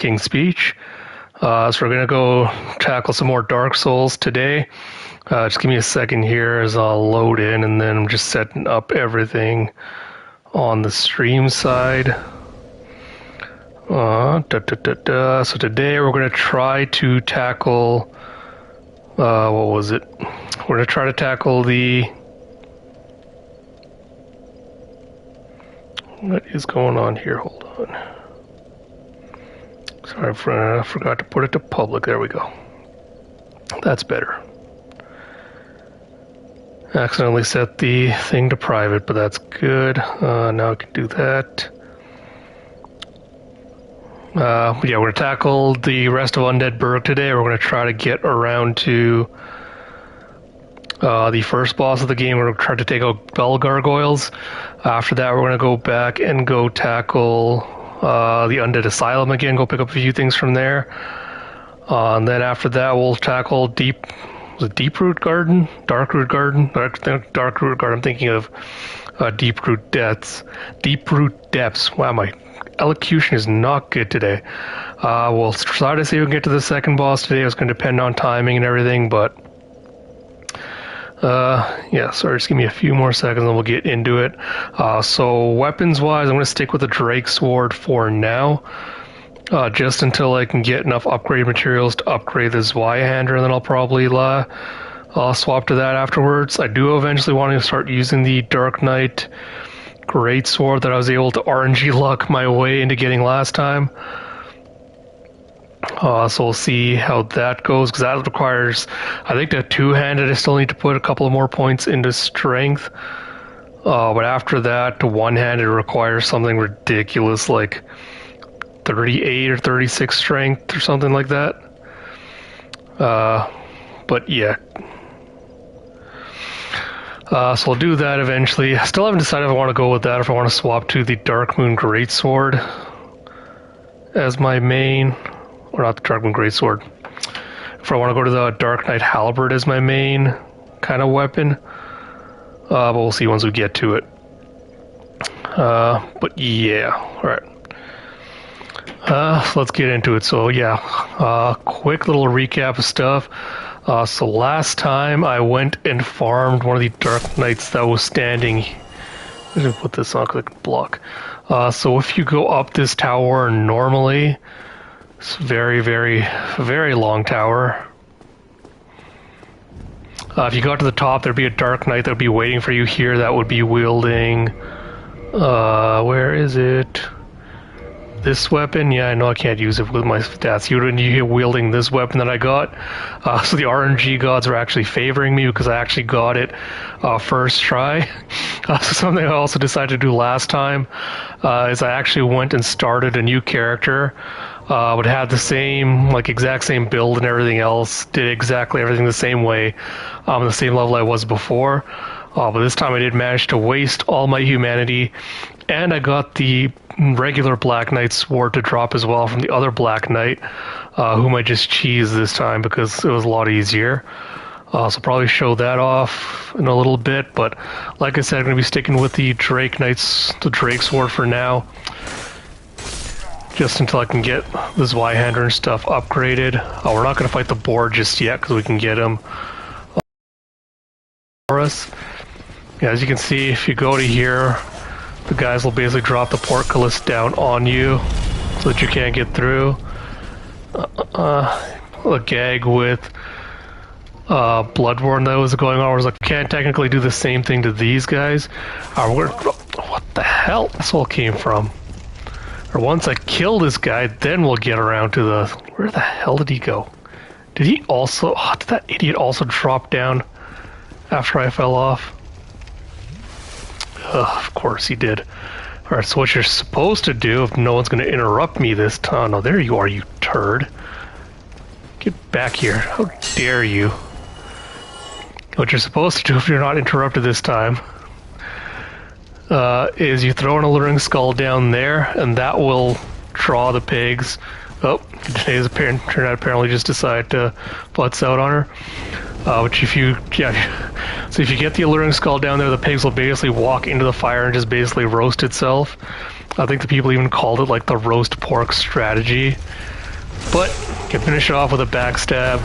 King's Speech. So we're gonna go tackle some more Dark Souls today. Just give me a second here as I'll load in, and then I'm just setting up everything on the stream side. So today we're gonna try to tackle. What was it? We're gonna try to tackle the. What is going on here? Hold on. Sorry, I forgot to put it to public. There we go. That's better. Accidentally set the thing to private, but that's good. Now I can do that. Yeah, we're going to tackle the rest of Undead Burg today. We're going to try to get around to the first boss of the game. We're going to try to take out Bell Gargoyles. After that, we're going to go back and go tackle the Undead Asylum again, go pick up a few things from there. And then after that, we'll tackle Deeproot Garden? Darkroot Garden? Darkroot Garden. I'm thinking of Deeproot Depths. Deeproot Depths. Wow, my elocution is not good today. We'll try to see if we can get to the second boss today. It's going to depend on timing and everything, but yeah, sorry, just give me a few more seconds and we'll get into it. So weapons-wise, I'm going to stick with the Drake Sword for now, just until I can get enough upgrade materials to upgrade the Zweihander, and then I'll probably swap to that afterwards. I do eventually want to start using the Dark Knight Great Sword that I was able to RNG luck my way into getting last time. So we'll see how that goes, because that requires, I think the two-handed I still need to put a couple of more points into strength, but after that, the one-handed requires something ridiculous like 38 or 36 strength or something like that. But yeah, so I'll do that eventually. I still haven't decided if I want to go with that, or if I want to swap to the Darkmoon Greatsword as my main. Or not the Darkmoon Greatsword. If I want to go to the Dark Knight Halberd as my main kind of weapon. But we'll see once we get to it. But yeah, alright. So let's get into it. So yeah, quick little recap of stuff. So last time I went and farmed one of the Dark Knights that was standing. I'm going to put this on because I can block. So if you go up this tower normally, it's very, very, very long tower. If you got to the top, there'd be a Dark Knight that would be waiting for you here that would be wielding... where is it? This weapon? Yeah, I know I can't use it with my stats. You're wielding this weapon that I got. So the RNG gods are actually favoring me because I actually got it first try. So something I also decided to do last time is I actually went and started a new character. Would have the same, like exact same build and everything else. Did exactly everything the same way, the same level I was before. But this time I did manage to waste all my humanity, and I got the regular Black Knight sword to drop as well from the other Black Knight, whom I just cheesed this time because it was a lot easier. So probably show that off in a little bit, but like I said, I'm going to be sticking with the Drake sword for now. Just until I can get the Zweihander and stuff upgraded. We're not going to fight the boar just yet because we can get him for us. Yeah, as you can see, if you go to here, the guys will basically drop the portcullis down on you so that you can't get through. A gag with Bloodborne that was going on was like, can't technically do the same thing to these guys. What the hell? That's all came from. Or once I kill this guy, then we'll get around to the... Where the hell did he go? Did he also... Oh, did that idiot also drop down after I fell off? Of course he did. Alright, so what you're supposed to do, if no one's going to interrupt me this time... Oh, no, there you are, you turd. Get back here. How dare you. What you're supposed to do if you're not interrupted this time... is you throw an alluring skull down there, and that will draw the pigs. Oh, today's turned out apparently just decided to butts out on her. Which if you, so if you get the alluring skull down there, the pigs will basically walk into the fire and just basically roast itself. I think the people even called it like the roast pork strategy. But can finish it off with a backstab.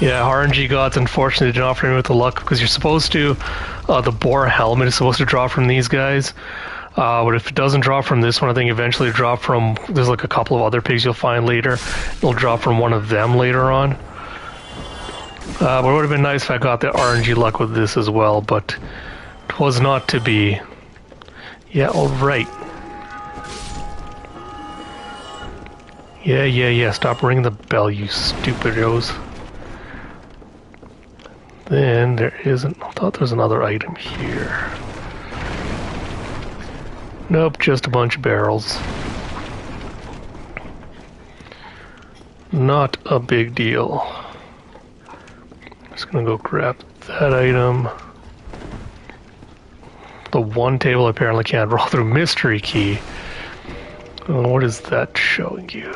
Yeah, RNG gods unfortunately did not offer me with the luck because you're supposed to, the boar helmet is supposed to drop from these guys. But if it doesn't drop from this one, I think eventually it'll drop from, there's like a couple of other pigs you'll find later. It'll drop from one of them later on. But it would have been nice if I got the RNG luck with this as well, but it was not to be. Yeah, alright. Yeah, stop ringing the bell, you stupidos. Then there isn't, I thought there was another item here. Nope, just a bunch of barrels. Not a big deal. Just gonna go grab that item. The one table apparently can't roll through mystery key. Oh, what is that showing you?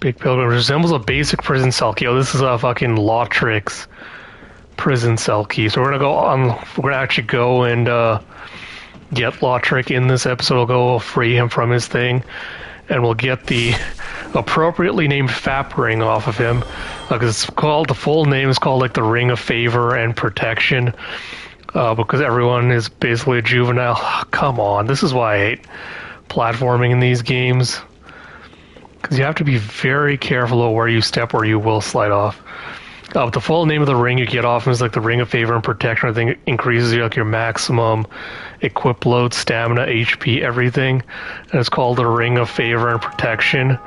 Big pilgrim resembles a basic prison cell key. Oh, this is a fucking Lautrix prison cell key. So we're gonna go on. We're gonna actually go and get Lautrix in this episode. We'll go free him from his thing, and we'll get the appropriately named FAP ring off of him, because it's called, the full name is called like the Ring of Favor and Protection, because everyone is basically a juvenile. Oh, come on, this is why I hate platforming in these games, because you have to be very careful of where you step or you will slide off. But the full name of the ring you get off is like the Ring of Favor and Protection. I think it increases like your maximum equip load, stamina, HP, everything. And it's called the Ring of Favor and Protection.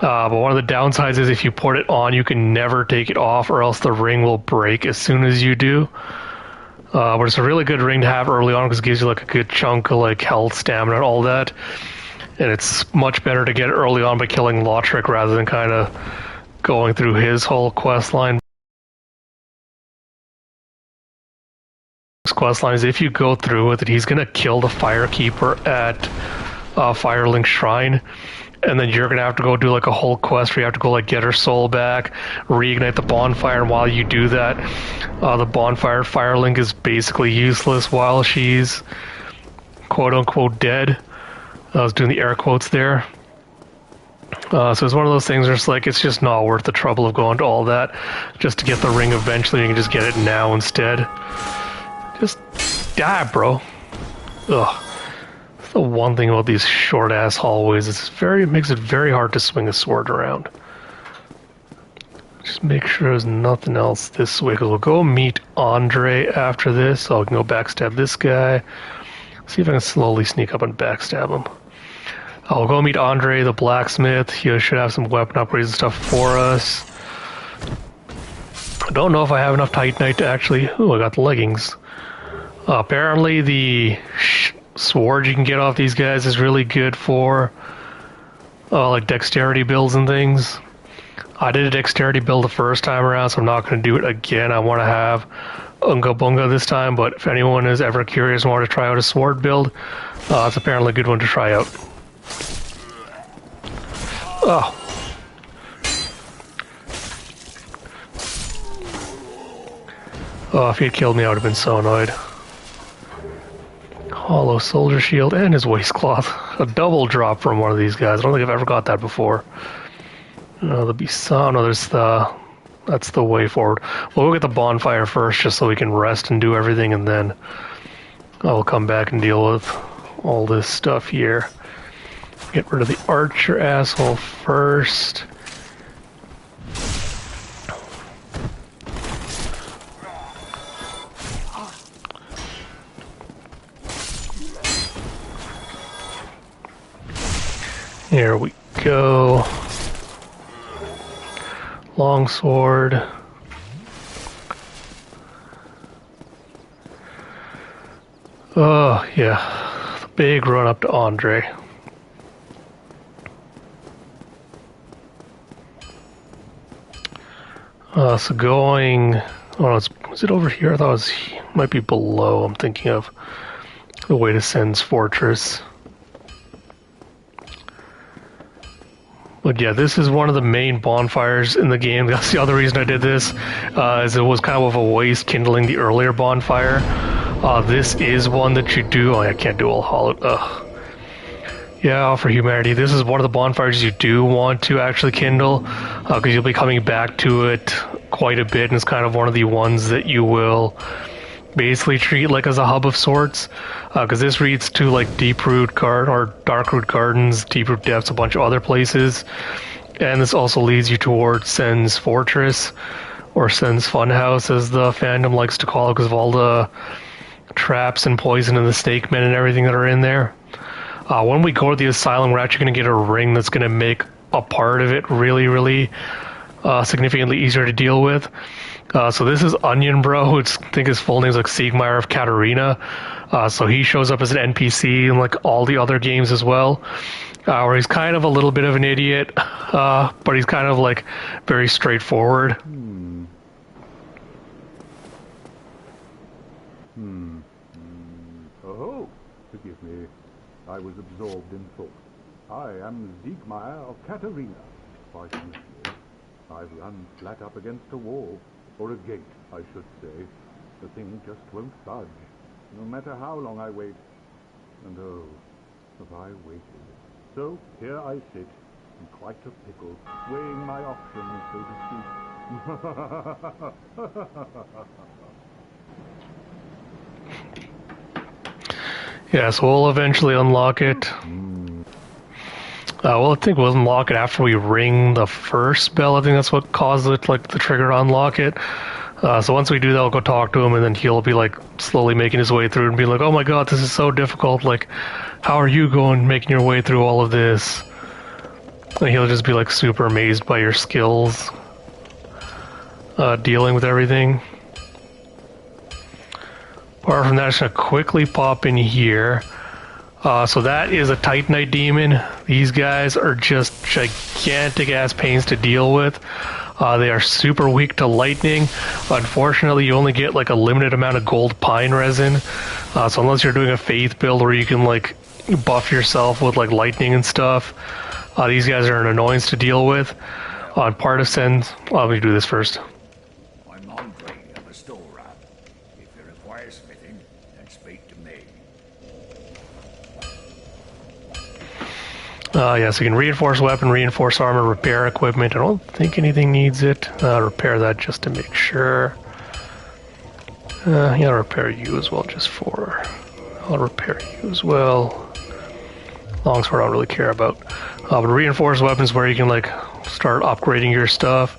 But one of the downsides is if you put it on, you can never take it off, or else the ring will break as soon as you do. But it's a really good ring to have early on because it gives you like a good chunk of like health, stamina, and all that. And it's much better to get it early on by killing Lautrix rather than kind of going through his whole quest line. His quest line is if you go through with it, he's going to kill the Firekeeper at Firelink Shrine. And then you're going to have to go do like a whole quest where you have to go like get her soul back, reignite the bonfire, and while you do that, the bonfire Firelink is basically useless while she's quote-unquote dead. I was doing the air quotes there. So it's one of those things where it's like, it's just not worth the trouble of going to all that just to get the ring eventually. You can just get it now instead. Just die, bro. Ugh. That's the one thing about these short-ass hallways. It makes it very hard to swing a sword around. Just make sure there's nothing else this way, because we'll go meet Andre after this. So I can go backstab this guy. See if I can slowly sneak up and backstab him. I'll go meet Andre, the blacksmith. He should have some weapon upgrades and stuff for us. I don't know if I have enough Titanite to actually... Ooh, I got the leggings. Apparently the sword you can get off these guys is really good for like dexterity builds and things. I did a dexterity build the first time around, so I'm not going to do it again. I want to have Unga Bunga this time, but if anyone is ever curious and want to try out a sword build, it's apparently a good one to try out. Oh. Oh, if he had killed me, I would have been so annoyed. Hollow soldier shield and his waistcloth. A double drop from one of these guys. I don't think I've ever got that before. The Bisano, no, there's the... That's the way forward. We'll go get the bonfire first just so we can rest and do everything, and then I'll come back and deal with all this stuff here. Get rid of the archer asshole first. Here we go. Longsword. Oh, yeah. The big run up to Andre. So going... Oh, is it over here? I thought it might be below. I'm thinking of the way to Sen's Fortress. But yeah, this is one of the main bonfires in the game. That's the other reason I did this, is it was kind of a waste kindling the earlier bonfire. This is one that you do. Oh, I can't do all hollow. Yeah, for humanity. This is one of the bonfires you do want to actually kindle, because you'll be coming back to it quite a bit, and it's kind of one of the ones that you will basically treat like as a hub of sorts, because this leads to like Deeproot Garden or Darkroot Gardens, Deeproot Depths, a bunch of other places, and this also leads you towards Sen's Fortress, or Sen's Funhouse as the fandom likes to call it, because of all the traps and poison and the snake men and everything that are in there. When we go to the asylum, we're actually going to get a ring that's going to make a part of it really significantly easier to deal with. So this is Onion Bro, I think his full name is like Siegmeyer of Katarina. So he shows up as an NPC in like all the other games as well, where he's kind of a little bit of an idiot, but he's kind of like very straightforward. Oh, forgive me. I was absorbed in thought. I am Siegmeyer of Katarina. Fighting here. I've run flat up against a wall. Or a gate, I should say. The thing just won't budge, no matter how long I wait. And oh, have I waited. So here I sit, in quite a pickle, weighing my options, so to speak. Yeah, so we'll eventually unlock it. Well, I think we'll unlock it after we ring the first bell. I think that's what caused it, like the trigger to unlock it. So once we do that, we'll go talk to him, and then he'll be like slowly making his way through and be like, "Oh my god, this is so difficult. Like, how are you making your way through all of this?" And he'll just be like super amazed by your skills dealing with everything. Apart from that, I'm just gonna quickly pop in here. So that is a Titanite demon. These guys are just gigantic ass pains to deal with. They are super weak to lightning. Unfortunately, you only get like a limited amount of gold pine resin. So unless you're doing a faith build where you can like buff yourself with like lightning and stuff, these guys are an annoyance to deal with. On part of Sen's, let me do this first. I'm Andre of a store wrap. If it requires smithing, then speak to me. Yeah, so you can reinforce weapon, reinforce armor, repair equipment. I don't think anything needs it. Repair that just to make sure. Yeah, repair you as well, just for... I'll repair you as well. Longsword I don't really care about. But reinforce weapons where you can like start upgrading your stuff.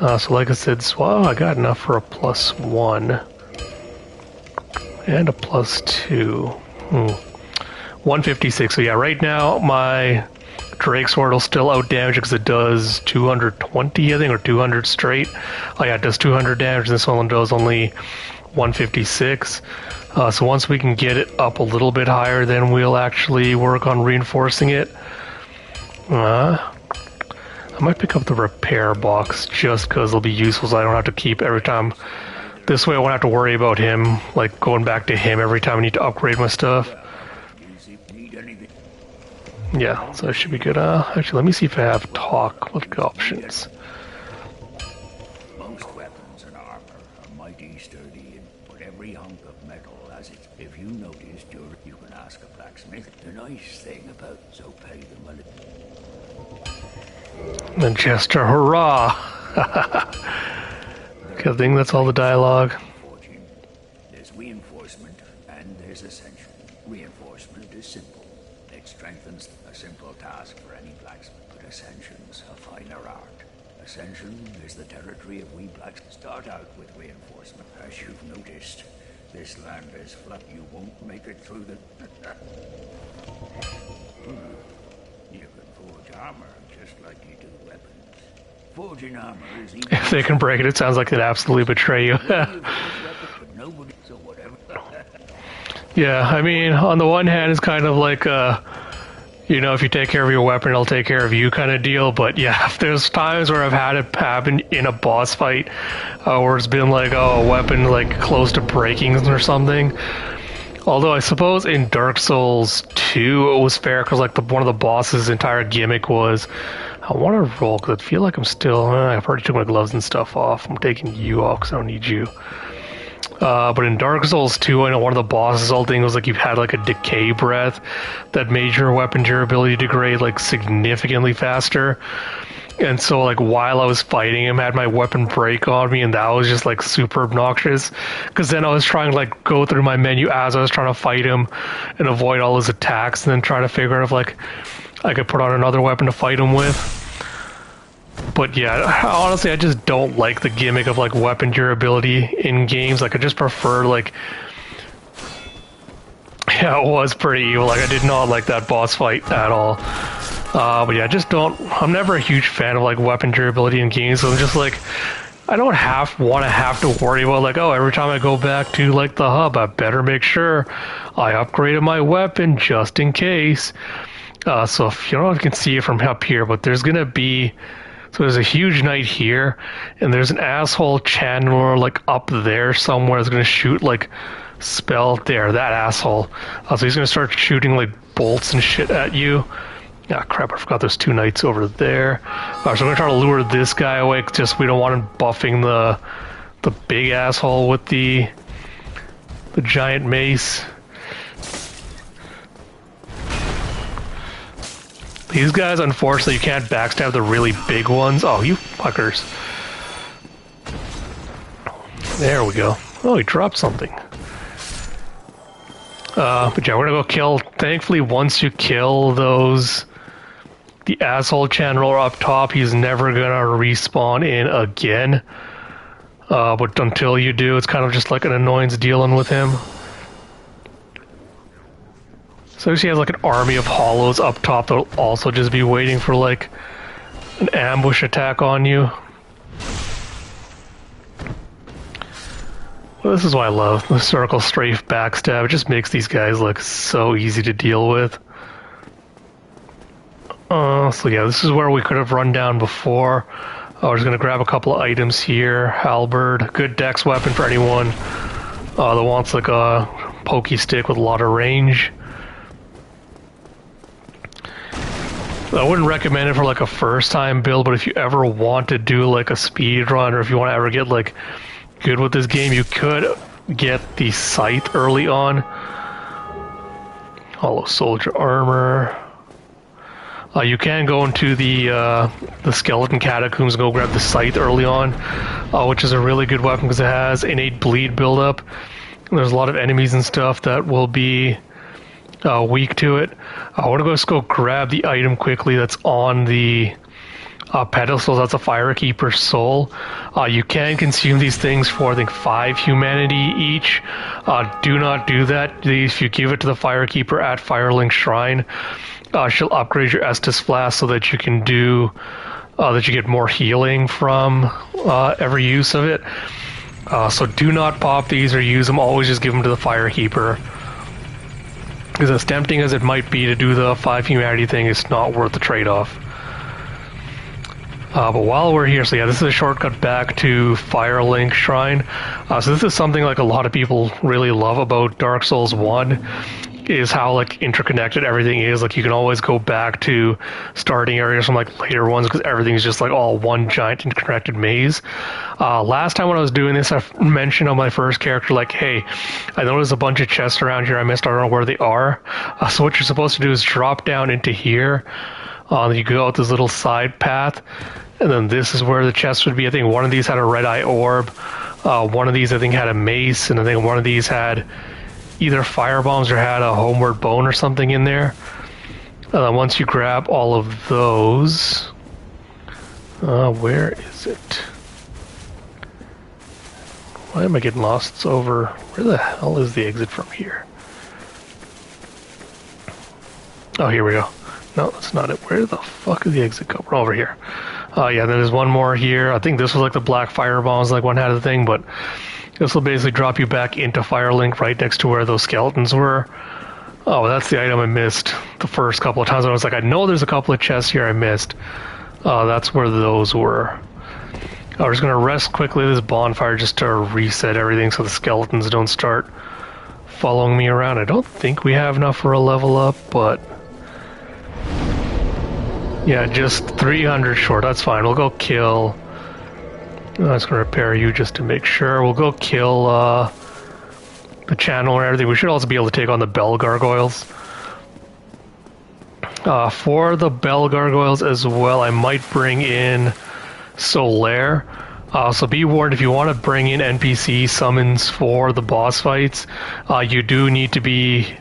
So like I said, I got enough for a +1. And a +2. 156. So yeah, right now my Drake Sword will still outdamage because it does 220, I think, or 200 straight. Oh yeah, it does 200 damage. This one does only 156. So once we can get it up a little bit higher, then we'll actually work on reinforcing it. I might pick up the repair box just because it'll be useful, so I don't have to keep every time. This way I won't have to worry about him, like going back to him every time I need to upgrade my stuff. Yeah, so that should be good. Actually, let me see if I have talk. What options? Most weapons and armor are mighty sturdy, but every hunk of metal has its... If you noticed, you can ask a blacksmith. The nice thing about so pay them when it... The gesture, hurrah! I think that's all the dialogue. There's reinforcement and there's ascension. Reinforcement is simple. It strengthens a simple task for any blacksmith, but ascension's a finer art. Ascension is the territory of we blacksmiths. Start out with reinforcement. As you've noticed, this land is flat. You won't make it through the... You can forge armor just like you do weapons. Forging armor is easy. If they can break it, it sounds like they'd absolutely betray you. Yeah, I mean, on the one hand, it's kind of like, you know, if you take care of your weapon, it'll take care of you kind of deal. But yeah, if there's times where I've had it happen in a boss fight, where it's been like, oh, a weapon like close to breaking or something. Although I suppose in Dark Souls 2 it was fair because like one of the boss's entire gimmick was I want to roll because I feel like I'm still. I've already took my gloves and stuff off. I'm taking you off because I don't need you. But in Dark Souls 2, I know one of the bosses' whole thing was like you had like a decay breath that made your weapon durability degrade like significantly faster. And so like while I was fighting him, I had my weapon break on me, and that was just like super obnoxious. Because then I was trying to like go through my menu as I was trying to fight him and avoid all his attacks, and then trying to figure out if like I could put on another weapon to fight him with. But yeah, honestly, I just don't like the gimmick of like weapon durability in games. Like I just prefer like, yeah, it was pretty evil. Like I did not like that boss fight at all. But yeah, I just don't. I'm never a huge fan of like weapon durability in games. So I'm just like, I don't want to have to worry about like, oh, every time I go back to like the hub, I better make sure I upgraded my weapon just in case. So if you know, you can see it from up here, but there's gonna be. So there's a huge knight here, and there's an asshole channeler like up there somewhere that's gonna shoot like spell there. That asshole. So he's gonna start shooting like bolts and shit at you. Ah, crap! I forgot there's two knights over there. So I'm gonna try to lure this guy away. Just we don't want him buffing the big asshole with the giant mace. These guys, unfortunately, you can't backstab the really big ones. Oh, you fuckers. There we go. Oh, he dropped something. But yeah, we're gonna go kill... Thankfully, once you kill those... The asshole channeler up top, he's never gonna respawn in again. But until you do, it's kind of just like an annoyance dealing with him. So she has like an army of hollows up top that'll also just be waiting for like an ambush attack on you. Well, this is why I love the circle strafe backstab. It just makes these guys look so easy to deal with. So yeah, this is where we could have run down before. We're just gonna grab a couple of items here. Halberd, good dex weapon for anyone that wants like a pokey stick with a lot of range. I wouldn't recommend it for like a first time build, but if you ever want to do like a speed run, or if you want to ever get like good with this game, you could get the scythe early on. Hollow soldier armor. You can go into the skeleton catacombs and go grab the scythe early on, which is a really good weapon because it has innate bleed buildup. There's a lot of enemies and stuff that will be weak to it. I want to just go grab the item quickly that's on the pedestal. That's a Firekeeper soul. You can consume these things for I think 5 humanity each. Do not do that. If you give it to the Firekeeper at Firelink Shrine, she'll upgrade your Estus Flask so that you can do that you get more healing from every use of it. So do not pop these or use them. Always just give them to the Firekeeper. Because as tempting as it might be to do the 5 humanity thing, it's not worth the trade-off. But while we're here, so yeah, this is a shortcut back to Firelink Shrine. So this is something like a lot of people really love about Dark Souls 1, is how like interconnected everything is. Like you can always go back to starting areas from like later ones because everything's just like all one giant interconnected maze. Last time when I was doing this, I mentioned on my first character like, hey, I noticed a bunch of chests around here I missed. I don't know where they are. So what you're supposed to do is drop down into here. You go out this little side path, and then this is where the chest would be. I think one of these had a red eye orb. One of these I think had a mace, and I think one of these had either fire bombs or had a homeward bone or something in there. Once you grab all of those, where is it? Why am I getting lost? It's over. Where the hell is the exit from here? Oh, here we go. No, that's not it. Where the fuck is the exit go? We're over here. Yeah, there's one more here. I think this was like the black fire bombs, like one had a thing, but this will basically drop you back into Firelink right next to where those skeletons were. Oh, that's the item I missed the first couple of times. I was like, I know there's a couple of chests here I missed. That's where those were. I was going to rest quickly at this bonfire just to reset everything so the skeletons don't start following me around. I don't think we have enough for a level up, but Yeah, just 300 short. That's fine. We'll go kill. I'm just gonna repair you just to make sure. We'll go kill the channel and everything. We should also be able to take on the bell gargoyles. For the bell gargoyles as well, I might bring in Solaire. So be warned, if you want to bring in NPC summons for the boss fights, you do need to be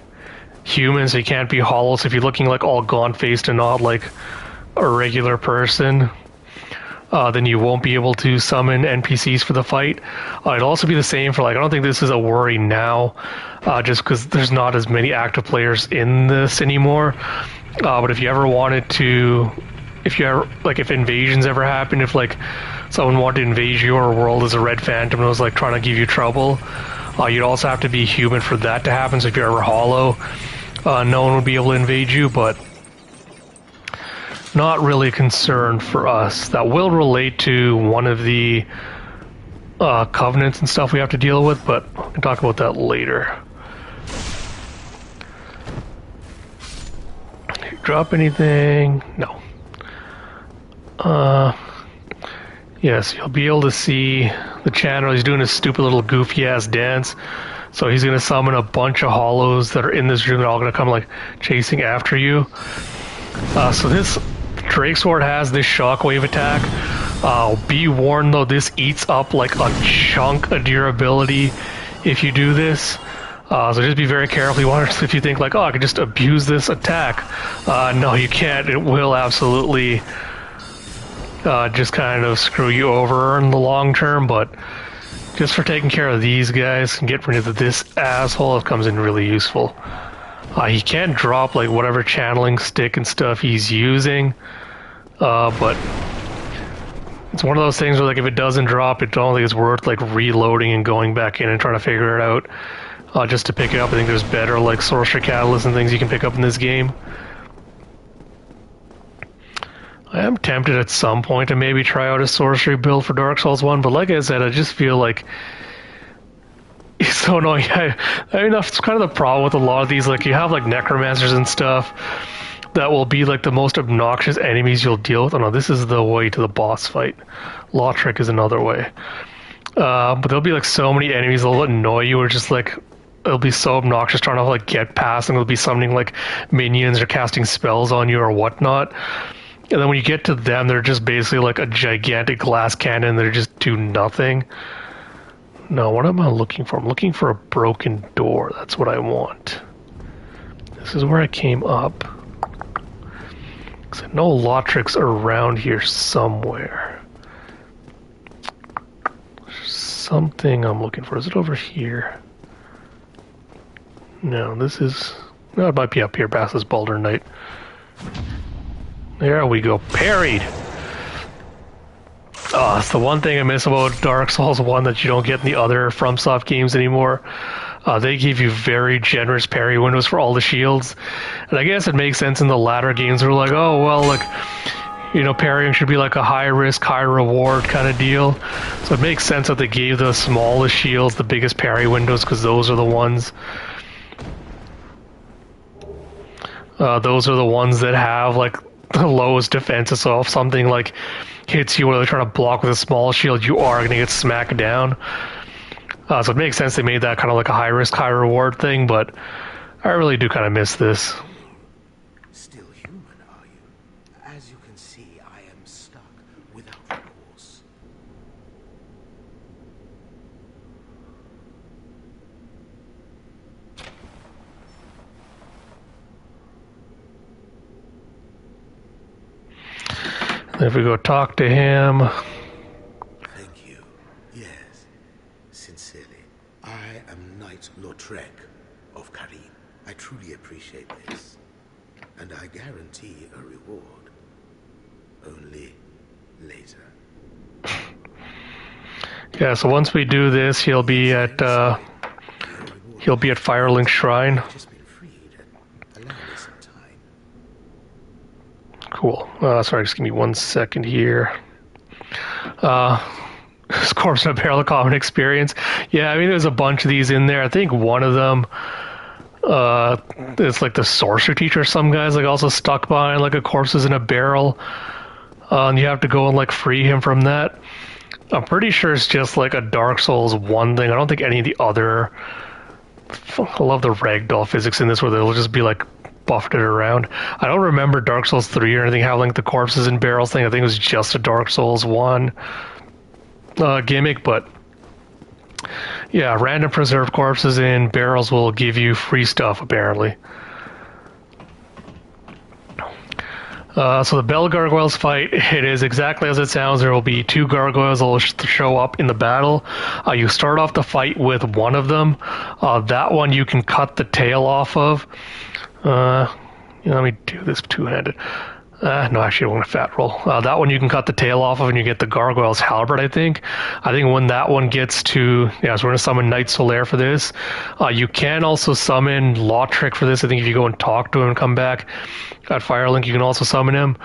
human, so you can't be hollow. So if you're looking like all gaunt-faced and not like a regular person, then you won't be able to summon NPCs for the fight. It'd also be the same for, like, I don't think this is a worry now, just because there's not as many active players in this anymore. But if you ever wanted to, if invasions ever happened, if like someone wanted to invade your world as a red phantom and was like trying to give you trouble, you'd also have to be human for that to happen. So if you're ever hollow, no one would be able to invade you, but not really a concern for us. That will relate to one of the covenants and stuff we have to deal with, but we can talk about that later. Drop anything? No. Yes, you'll be able to see the channel. He's doing a stupid little goofy ass dance. So he's gonna summon a bunch of hollows that are in this room. They're all gonna come like chasing after you. So this Drake Sword has this shockwave attack. Be warned though, this eats up like a chunk of durability if you do this. So just be very careful. If you think like, oh, I could just abuse this attack. No, you can't. It will absolutely just kind of screw you over in the long term, but just for taking care of these guys and get rid of this asshole, it comes in really useful. He can't drop like whatever channeling stick and stuff he's using, but it's one of those things where like if it doesn't drop, I don't think it's worth like reloading and going back in and trying to figure it out. Just to pick it up, I think there's better like sorcery catalysts and things you can pick up in this game. I am tempted at some point to maybe try out a sorcery build for Dark Souls 1, but like I said, I just feel like it's so annoying. I mean, that's kind of the problem with a lot of these. Like, you have like necromancers and stuff that will be like the most obnoxious enemies you'll deal with. Oh no, this is the way to the boss fight. Lautrec is another way. But there'll be like so many enemies that'll annoy you, or just like it'll be so obnoxious trying to like get past them. It'll be summoning like minions or casting spells on you or whatnot. And then when you get to them, they're just basically like a gigantic glass cannon that just do nothing. No, what am I looking for? I'm looking for a broken door. That's what I want. This is where I came up. Because I know Lautric's around here somewhere. There's something I'm looking for. Is it over here? No, this is... No, it might be up here past this Boulder Knight. There we go. Parried! Oh, that's the one thing I miss about Dark Souls 1 that you don't get in the other FromSoft games anymore. They give you very generous parry windows for all the shields. And I guess it makes sense in the latter games where like, oh, well, like, you know, parrying should be like a high risk, high reward kind of deal. So it makes sense that they gave the smallest shields the biggest parry windows, because those are the ones... those are the ones that have, like, the lowest defenses. So if something, like, hits you while they're trying to block with a small shield, you are going to get smacked down. So it makes sense they made that kind of like a high risk, high reward thing, but I really do kind of miss this. Still human, are you? As you can see, I am stuck without recourse. If we go talk to him... Thank you. Yes, sincerely. I am Knight Lautrec of Karim. I truly appreciate this. And I guarantee a reward. Only later. Yeah, so once we do this, he'll be at Firelink Shrine. Just been freed. Allow me some time. Cool. Sorry, just give me 1 second here. Corpse in a Barrel of Common Experience. Yeah, I mean, there's a bunch of these in there. I think one of them It's like the sorcery teacher. Some guys like also stuck behind like a corpses in a barrel, and you have to go and like free him from that. I'm pretty sure it's just like a Dark Souls 1 thing. I don't think any of the other... I love the ragdoll physics in this where they'll just be like buffeted around. I don't remember Dark Souls 3 or anything having like the corpses in barrels thing. I think it was just a Dark Souls 1 gimmick, but yeah, random preserved corpses in barrels will give you free stuff apparently. So the Bell Gargoyles fight, it is exactly as it sounds. There will be 2 gargoyles that will show up in the battle. You start off the fight with one of them. That one you can cut the tail off of. Let me do this two-handed. No, actually, I'm going to fat roll. That one you can cut the tail off of and you get the gargoyle's halberd, I think. I think when that one gets to... Yeah, so we're going to summon Knight Solaire for this. You can also summon Lautrec for this. I think if you go and talk to him and come back at Firelink, you can also summon him.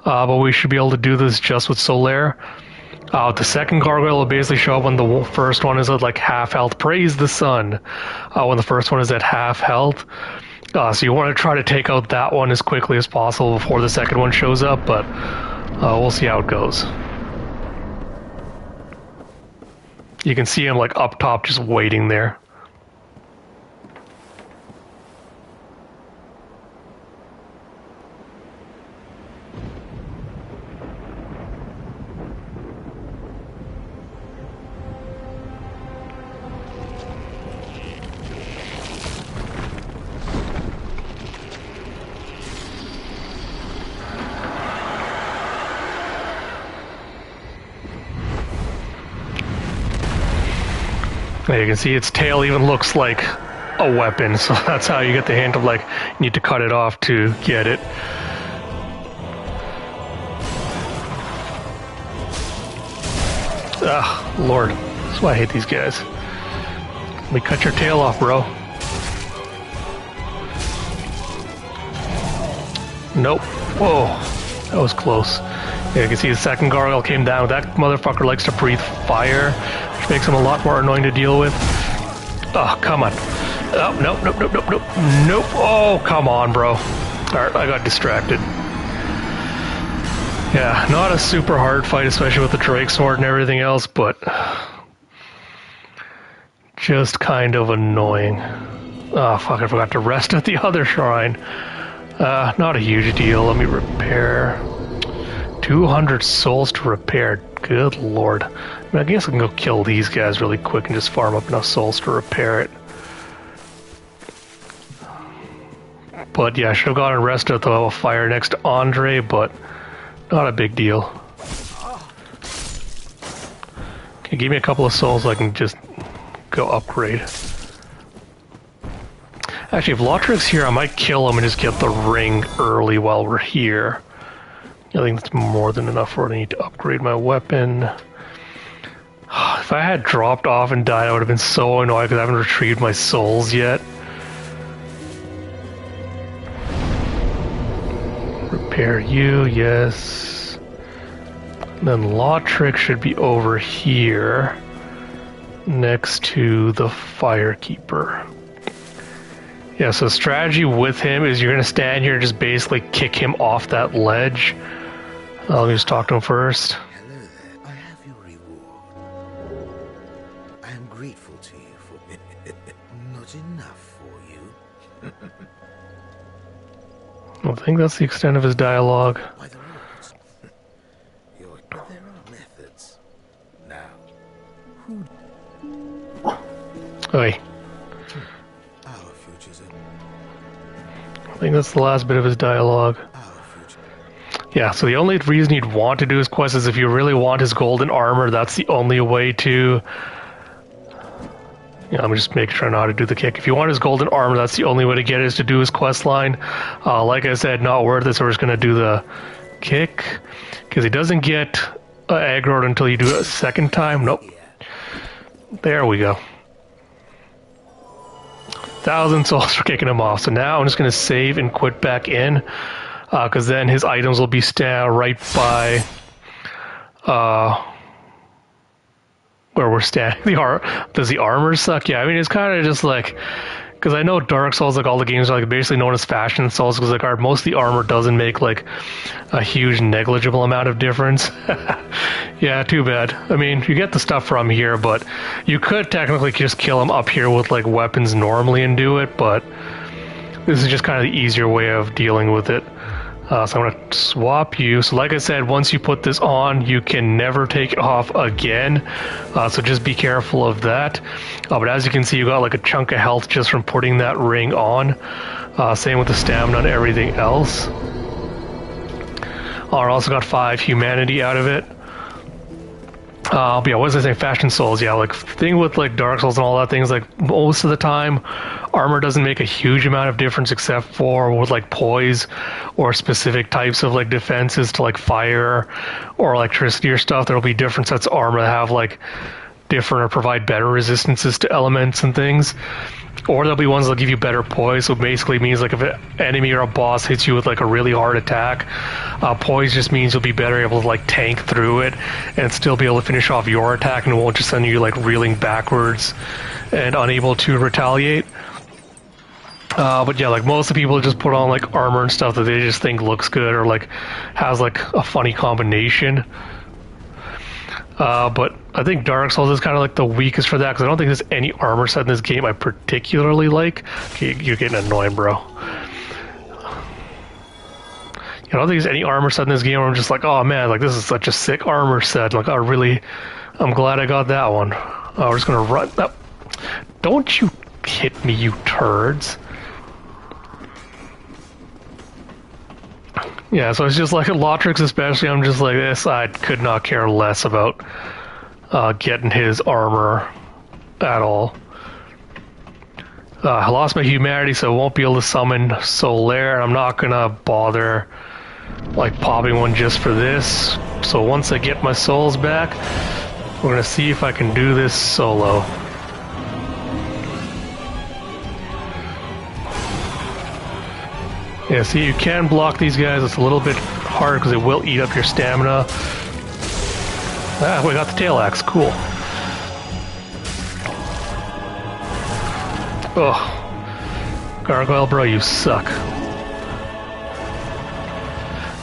But we should be able to do this just with Solaire. The second gargoyle will basically show up when the first one is at like half health. Praise the sun. When the first one is at half health. So you want to try to take out that one as quickly as possible before the second one shows up, but we'll see how it goes. You can see him like up top just waiting there. You can see its tail even looks like a weapon, so that's how you get the hint of like you need to cut it off to get it. Ugh, Lord. That's why I hate these guys. Let me cut your tail off, bro. Nope. Whoa. That was close. Yeah, you can see the second gargoyle came down. That motherfucker likes to breathe fire, which makes him a lot more annoying to deal with. Oh, come on. Oh, nope, nope, nope, nope, nope. Nope. Oh, come on, bro. Alright, I got distracted. Yeah, not a super hard fight, especially with the Drake Sword and everything else, but just kind of annoying. Oh, fuck, I forgot to rest at the other shrine. Not a huge deal. Let me repair. 200 souls to repair. Good lord. I mean, I guess I can go kill these guys really quick and just farm up enough souls to repair it. But yeah, I should have gotten rested at the fire next to Andre, but not a big deal. Okay, give me a couple of souls so I can just go upgrade. Actually, if Lautrec's here, I might kill him and just get the ring early while we're here. I think that's more than enough for what I need to upgrade my weapon. If I had dropped off and died, I would have been so annoyed because I haven't retrieved my souls yet. Repair you, yes. And then Lautrec should be over here, next to the Firekeeper. Yeah, so strategy with him is you're going to stand here and just basically kick him off that ledge. Let me just talk to him first. Hello there. I have your reward. I am grateful to you for it. Not enough for you. I think that's the extent of his dialogue. By the rules. But there are methods. Now, who... Oi. Our future's in. I think that's the last bit of his dialogue. Our future. Yeah, so the only reason you'd want to do his quest is if you really want his golden armor. That's the only way to... Yeah, I'm just making sure I know how to do the kick. If you want his golden armor, that's the only way to get it, is to do his quest line. Like I said, not worth it, so we're just going to do the kick. Because he doesn't get aggroed until you do it a second time. Nope. There we go. 1,000 souls for kicking him off. So now I'm just going to save and quit back in. Because then his items will be right by... where we're standing. Does the armor suck? Yeah, I mean, it's kind of just like... because I know Dark Souls, like all the games are like basically known as Fashion Souls, because like most of the armor doesn't make like a huge negligible amount of difference. Yeah, too bad. I mean, you get the stuff from here, but you could technically just kill him up here with like weapons normally and do it, but this is just kind of the easier way of dealing with it. So I'm going to swap you. So like I said, once you put this on, you can never take it off again. So just be careful of that. But as you can see, you got like a chunk of health just from putting that ring on. Same with the stamina and everything else. I also got 5 humanity out of it. But yeah, what was I saying? Fashion Souls, yeah, like thing with like Dark Souls and all that things, like most of the time, armor doesn't make a huge amount of difference except for with like poise or specific types of like defenses to like fire or electricity or stuff. There'll be different sets of armor that have like different or provide better resistances to elements and things. Or there'll be ones that'll give you better poise, so basically means like if an enemy or a boss hits you with like a really hard attack, poise just means you'll be better able to like tank through it and still be able to finish off your attack, and it won't just send you like reeling backwards and unable to retaliate. But yeah, like most of the people just put on like armor and stuff that they just think looks good or like has like a funny combination. But I think Dark Souls is kind of like the weakest for that, because I don't think there's any armor set in this game I particularly like. Okay, you're getting annoying, bro. I don't think there's any armor set in this game where I'm just like, oh man, like this is such a sick armor set. Like, I'm glad I got that one. We're just gonna run. Oh, don't you hit me, you turds. Yeah, so it's just like Lotrix especially, I'm just like this, I could not care less about getting his armor at all. I lost my humanity, so I won't be able to summon Solaire, and I'm not gonna bother like popping one just for this. So once I get my souls back, we're gonna see if I can do this solo. Yeah, see, you can block these guys. It's a little bit hard because it will eat up your stamina. Ah, we got the tail axe. Cool. Ugh. Gargoyle, bro, you suck.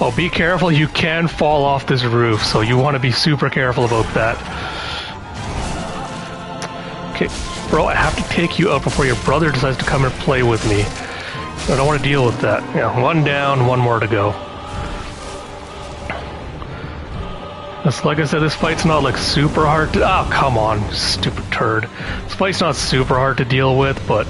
Oh, be careful. You can fall off this roof, so you want to be super careful about that. Okay, bro, I have to take you out before your brother decides to come and play with me. I don't want to deal with that. Yeah, one down, one more to go. That's, like I said, this fight's not like super hard to... Oh, come on, stupid turd. This fight's not super hard to deal with, but...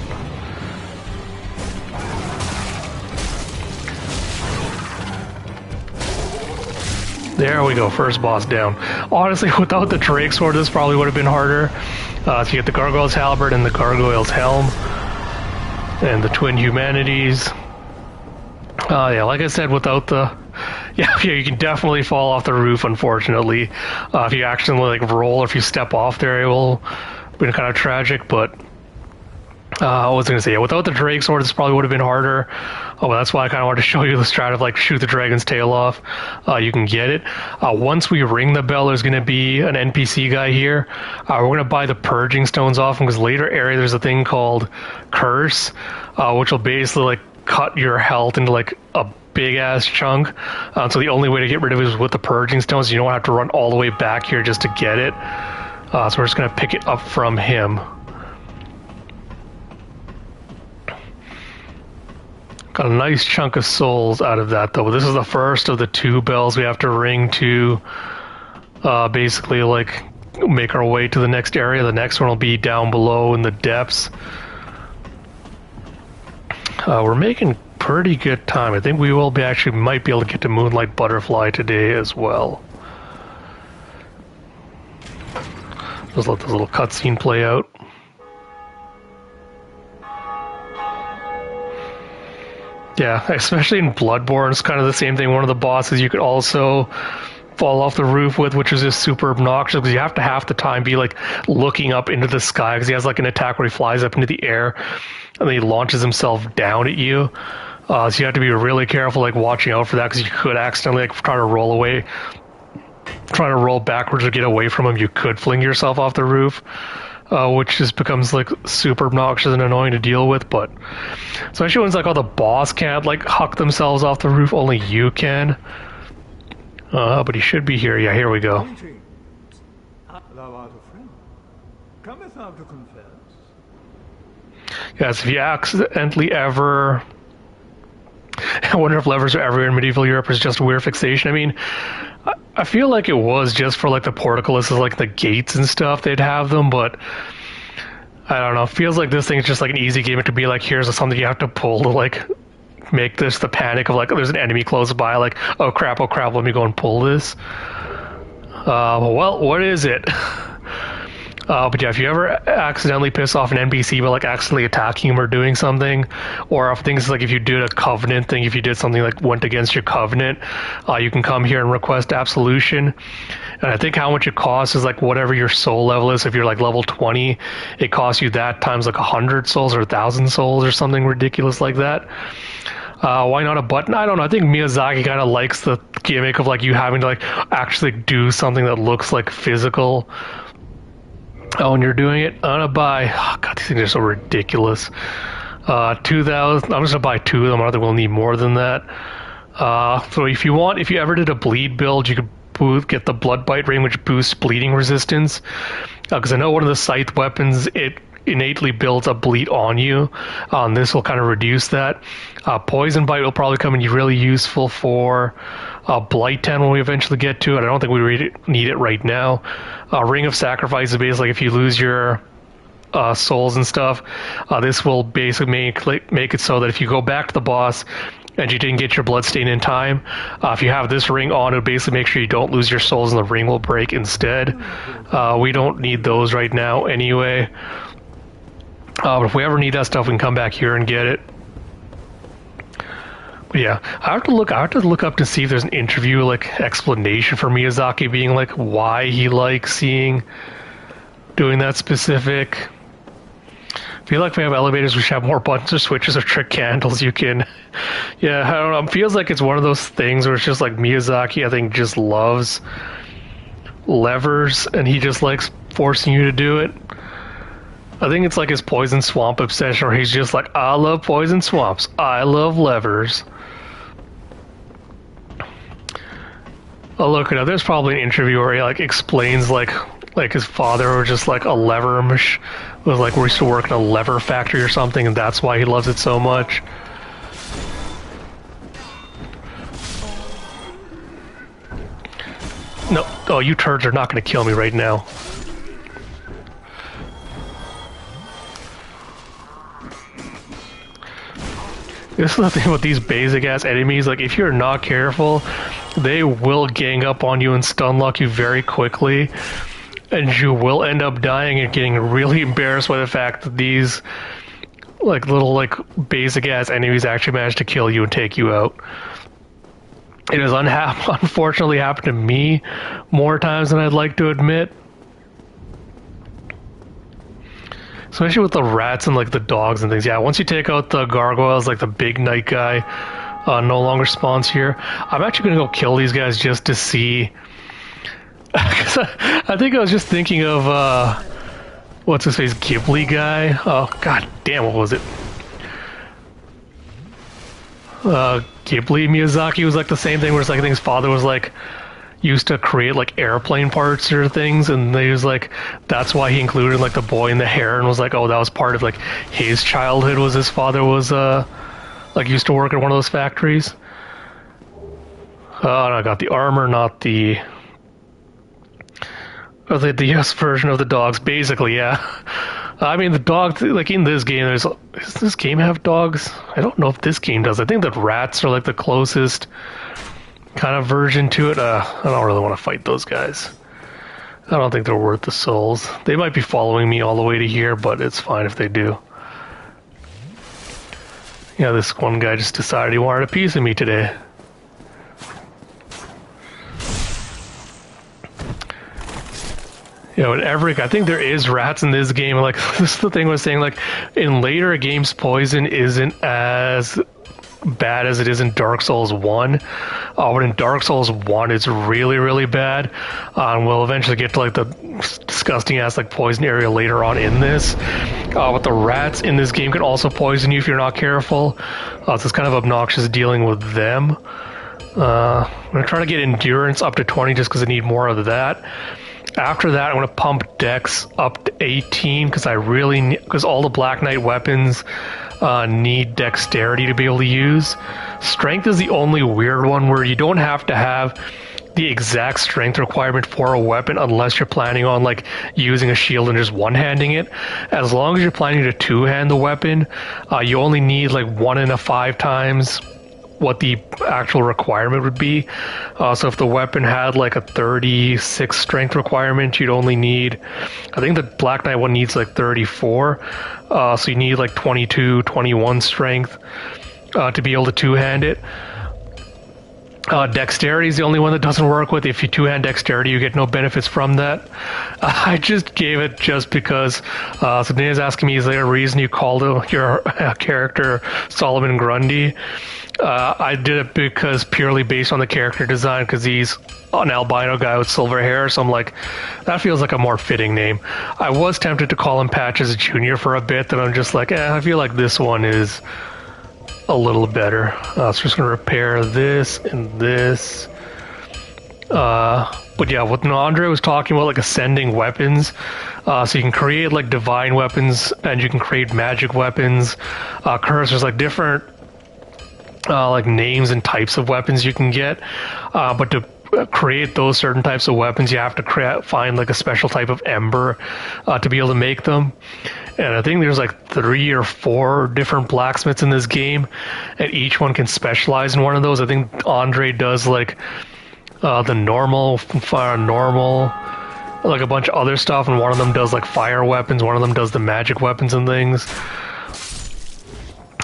There we go, first boss down. Honestly, without the Drake Sword, this probably would have been harder. So you get the Gargoyle's Halberd and the Gargoyle's Helm. And the Twin Humanities. Yeah, like I said, without the... Yeah, you can definitely fall off the roof, unfortunately. If you accidentally like roll or if you step off there, it will be kind of tragic, but... I was going to say, yeah, without the Drake Sword, this probably would have been harder. Oh, well, that's why I kind of wanted to show you the strat of, like, shoot the dragon's tail off. You can get it. Once we ring the bell, there's going to be an NPC guy here. We're going to buy the Purging Stones off him, because later area there's a thing called Curse, which will basically, like, cut your health into, like, a big-ass chunk. So the only way to get rid of it is with the Purging Stones. You don't have to run all the way back here just to get it. So we're just going to pick it up from him. Got a nice chunk of souls out of that, though. This is the first of the 2 bells we have to ring to basically, like, make our way to the next area. The next one will be down below in the depths. We're making pretty good time. I think we will be might be able to get to Moonlight Butterfly today as well. Just let this little cutscene play out. Yeah, especially in Bloodborne, it's kind of the same thing. One of the bosses you could also fall off the roof with, which is just super obnoxious, because you have to half the time be like looking up into the sky, because he has like an attack where he flies up into the air and then he launches himself down at you. So you have to be really careful, like watching out for that, because you could accidentally like try to roll away, trying to roll backwards or get away from him. You could fling yourself off the roof. which just becomes like super obnoxious and annoying to deal with. But especially when it's like, oh, the boss can't like huck themselves off the roof, only you can. But he should be here. Yeah, here we go. Greetings. Thou art a friend. Cometh thou to confess? Yes, if you accidentally ever... I wonder if levers are ever in medieval Europe is just a weird fixation. I mean, I feel like it was just for like the portcullises, like the gates and stuff, they'd have them, but I don't know. It feels like this thing is just like an easy game. It could be like, here's something you have to pull to like make this the panic of like, there's an enemy close by, like, oh crap, let me go and pull this. Well, what is it? But yeah, if you ever accidentally piss off an NPC by like accidentally attacking him or doing something, or if things like if you did a covenant thing, if you did something like went against your covenant, you can come here and request absolution. And I think how much it costs is like whatever your soul level is. If you're like level 20, it costs you that times like 100 souls or 1,000 souls or something ridiculous like that. Why not a button? I don't know. I think Miyazaki kind of likes the gimmick of like you having to like actually do something that looks like physical. Oh, when you're doing it, I'm gonna buy. Oh God, these things are so ridiculous. 2,000. I'm just gonna buy 2 of them. I don't think we'll need more than that. So if you ever did a bleed build, you could get the blood bite ring, which boosts bleeding resistance. Because I know one of the scythe weapons, it innately builds a bleed on you. This will kind of reduce that. Poison bite will probably come in really useful for Blight 10 when we eventually get to it. I don't think we really need it right now. Ring of Sacrifice is basically if you lose your souls and stuff, this will basically make it so that if you go back to the boss and you didn't get your bloodstain in time, if you have this ring on, it'll basically make sure you don't lose your souls and the ring will break instead. We don't need those right now anyway. But if we ever need that stuff, we can come back here and get it. But yeah, I have to look up to see if there's an interview, like, explanation for Miyazaki being like why he likes doing that specific. I feel like if we have elevators, we should have more buttons or switches or trick candles. You can, yeah, I don't know. It feels like it's one of those things where it's just like Miyazaki, I think, just loves levers, and he just likes forcing you to do it. I think it's like his poison swamp obsession, where he's just like, I love poison swamps, I love levers. Oh look, now there's probably an interview where he like explains like his father was just like a lever was like where he used to work in a lever factory or something, and that's why he loves it so much. No, oh, you turds are not going to kill me right now. This is the thing with these basic ass enemies, like if you're not careful, they will gang up on you and stun lock you very quickly, and you will end up dying and getting really embarrassed by the fact that these like little like basic ass enemies actually manage to kill you and take you out. It has unfortunately happened to me more times than I'd like to admit. Especially with the rats and like the dogs and things. Yeah, once you take out the gargoyles, like the big night guy no longer spawns here. I'm actually going to go kill these guys just to see. Cause I think I was just thinking of, what's his face, Ghibli guy? Oh, god damn, what was it? Ghibli Miyazaki was like the same thing where it's like I think his father was like used to create like airplane parts or things, and they was like that's why he included like the boy in the hair and was like, oh, that was part of like his childhood, was his father was like used to work at one of those factories. And I got the armor, not the US version of the dogs, basically. Yeah, I mean the dogs, like in this game, does this game have dogs? I don't know if this game does. I think that rats are like the closest kind of version to it. I don't really want to fight those guys. I don't think they're worth the souls. They might be following me all the way to here, but it's fine if they do. Yeah, this one guy just decided he wanted a piece of me today. You know, in every, I think there is rats in this game. Like, this is the thing I was saying, like, in later games, poison isn't as bad as it is in Dark Souls 1. But in Dark Souls 1, it's really, really bad. And we'll eventually get to like the disgusting ass like poison area later on in this. But the rats in this game can also poison you if you're not careful. So it's kind of obnoxious dealing with them. I'm going to try to get endurance up to 20 just because I need more of that. After that, I'm going to pump dex up to 18 because I really need, because all the Black Knight weapons need dexterity to be able to use. Strength is the only weird one where you don't have to have the exact strength requirement for a weapon unless you're planning on like using a shield and just one-handing it. As long as you're planning to two-hand the weapon, you only need like 1 in 5 times what the actual requirement would be. So if the weapon had like a 36 strength requirement, you'd only need, I think the Black Knight one needs like 34. So you need like 22, 21 strength to be able to two-hand it. Dexterity is the only one that doesn't work with. If you two-hand dexterity, you get no benefits from that. I just gave it just because. So Dana's asking me, is there a reason you called your character Solomon Grundy? I did it because purely based on the character design, because he's an albino guy with silver hair, so I'm like, that feels like a more fitting name. I was tempted to call him Patches Jr. for a bit, then I'm just like, I feel like this one is a little better. So just going to repair this and this. But yeah, what Andre was talking about, like ascending weapons. So you can create like divine weapons and you can create magic weapons. There's like different like names and types of weapons you can get. But to create those certain types of weapons, you have to find like a special type of ember to be able to make them. And I think there's like 3 or 4 different blacksmiths in this game, and each one can specialize in one of those. I think Andre does like the normal, like a bunch of other stuff, and one of them does like fire weapons, one of them does the magic weapons and things.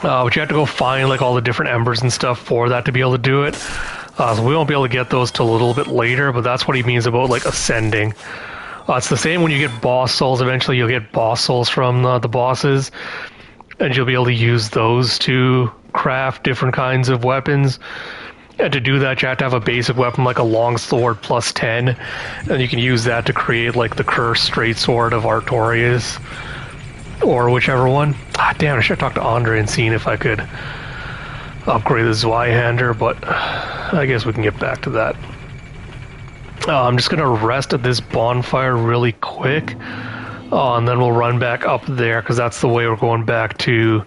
But you have to go find like all the different embers and stuff for that to be able to do it. So we won't be able to get those till a little bit later, but that's what he means about like ascending. It's the same when you get boss souls. Eventually you'll get boss souls from the bosses, and you'll be able to use those to craft different kinds of weapons. And to do that, you have to have a basic weapon like a long sword plus 10, and you can use that to create like the cursed straight sword of Artorias, or whichever one. Damn, I should have talked to Andre and seen if I could upgrade the Zweihander, but I guess we can get back to that. I'm just going to rest at this bonfire really quick, and then we'll run back up there, because that's the way we're going back to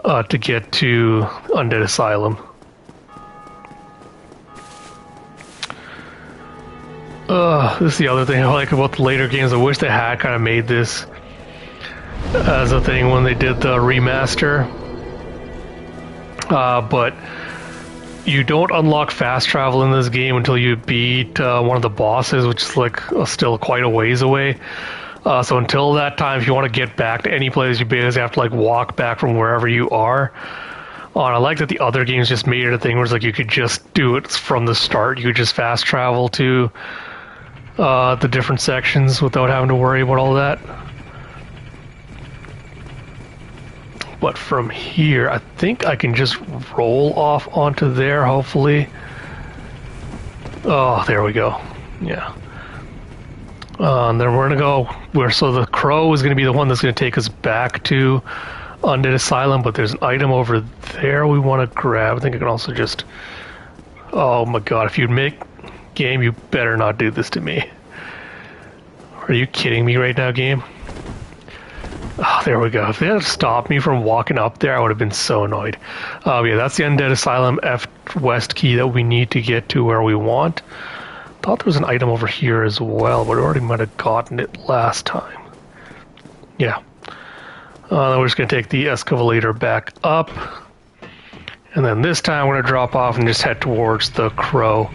get to Undead Asylum. This is the other thing I like about the later games. I wish they had kind of made this as a thing when they did the remaster. But you don't unlock fast travel in this game until you beat one of the bosses, which is like still quite a ways away. So until that time, if you want to get back to any place, you basically have to like walk back from wherever you are. And I like that the other games just made it a thing where it's like you could just do it from the start. You could just fast travel to the different sections without having to worry about all that. But from here, I think I can just roll off onto there, hopefully. Oh, there we go. Yeah. And then we're going to go so the crow is going to be the one that's going to take us back to Undead Asylum, but there's an item over there we want to grab. I think I can also just... Oh my god, if you'd make game, you better not do this to me. Are you kidding me right now, game? Oh, there we go. If they had stopped me from walking up there, I would have been so annoyed. Yeah, that's the Undead Asylum F West key that we need to get to where we want. Thought there was an item over here as well, but I already might have gotten it last time. Yeah. Then we're just going to take the escalator back up. And then this time we're going to drop off and just head towards the crow.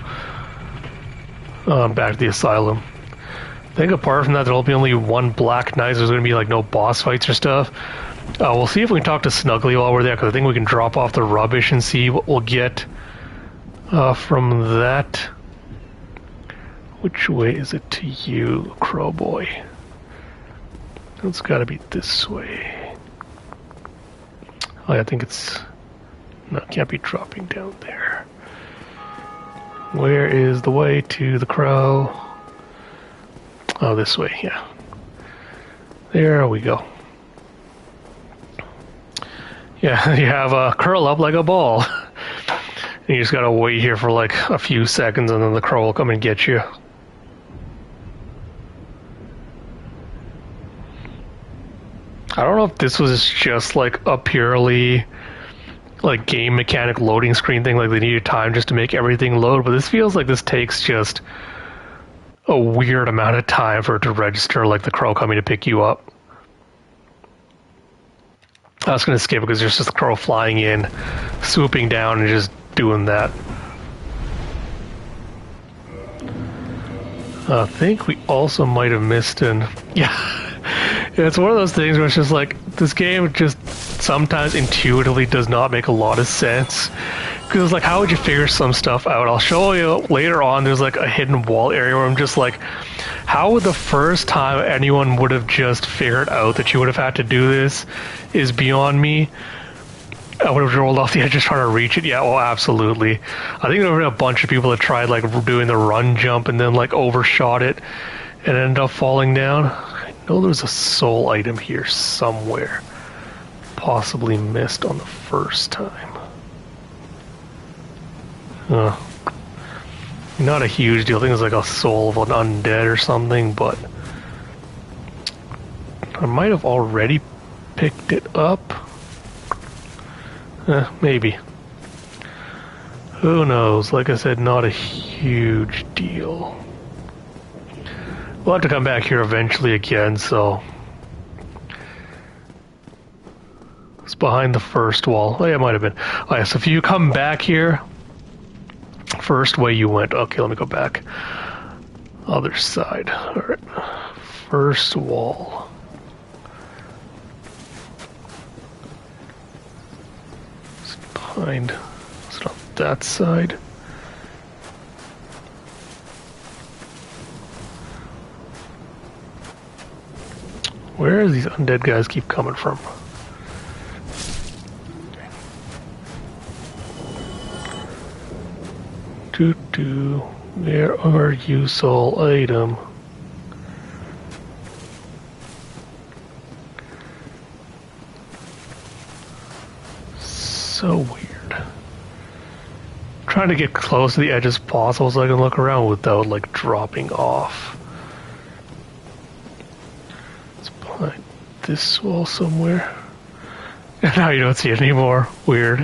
Back to the asylum. I think apart from that, there'll be only one Black Knight. There's going to be like no boss fights or stuff. We'll see if we can talk to Snuggly while we're there, because I think we can drop off the rubbish and see what we'll get from that. Which way is it to you, Crow Boy? It's got to be this way. Oh, yeah, I think it's No, can't be dropping down there. Where is the way to the crow? Oh, this way, yeah. There we go. Yeah, you have a curl up like a ball. And you just gotta wait here for like a few seconds and then the crow will come and get you. I don't know if this was just like a purely like game mechanic loading screen thing, like they needed time just to make everything load, but this feels like this takes just a weird amount of time for it to register, like the crow coming to pick you up. I was going to skip it because there's just the crow flying in, swooping down, and just doing that. I think we also might have missed an... Yeah. It's one of those things where it's just like, this game just sometimes intuitively does not make a lot of sense. Because, like, how would you figure some stuff out? I'll show you later on, there's like a hidden wall area where I'm just like, how would the first time anyone would have just figured out that you would have had to do this is beyond me. I would have rolled off the edge just trying to reach it. Yeah, well, absolutely. I think there were a bunch of people that tried like doing the run jump and then like overshot it and ended up falling down. I know there's a soul item here somewhere. Possibly missed on the first time. Not a huge deal. I think it's like a soul of an undead or something, but I might have already picked it up. Maybe. Who knows? Like I said, not a huge deal. We'll have to come back here eventually again, so... It's behind the first wall. Oh yeah, it might have been. Oh yeah, so if you come back here... First way you went. Okay, let me go back. Other side. Alright. First wall. It's behind. It's on that side. Where do these undead guys keep coming from? Where are you, soul item? So weird. I'm trying to get close to the edge as possible so I can look around without like dropping off. It's behind this wall somewhere. Now you don't see it anymore. Weird.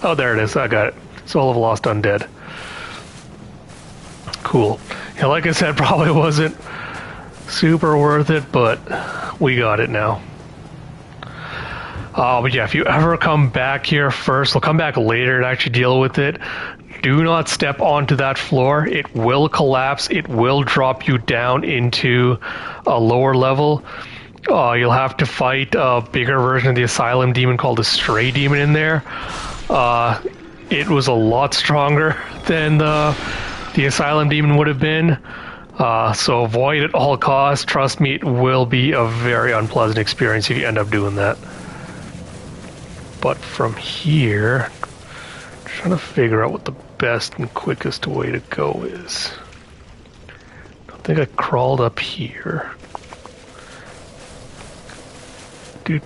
Oh, there it is. I got it. Soul of Lost Undead. Cool. Yeah, like I said, probably wasn't super worth it, but we got it now. But yeah, if you ever come back here first, we'll come back later and actually deal with it. Do not step onto that floor. It will collapse. It will drop you down into a lower level. You'll have to fight a bigger version of the Asylum Demon called the Stray Demon in there. It was a lot stronger than the Asylum Demon would have been, so avoid at all costs. Trust me, it will be a very unpleasant experience if you end up doing that. But from here, I'm trying to figure out what the best and quickest way to go is. I don't think I crawled up here. Is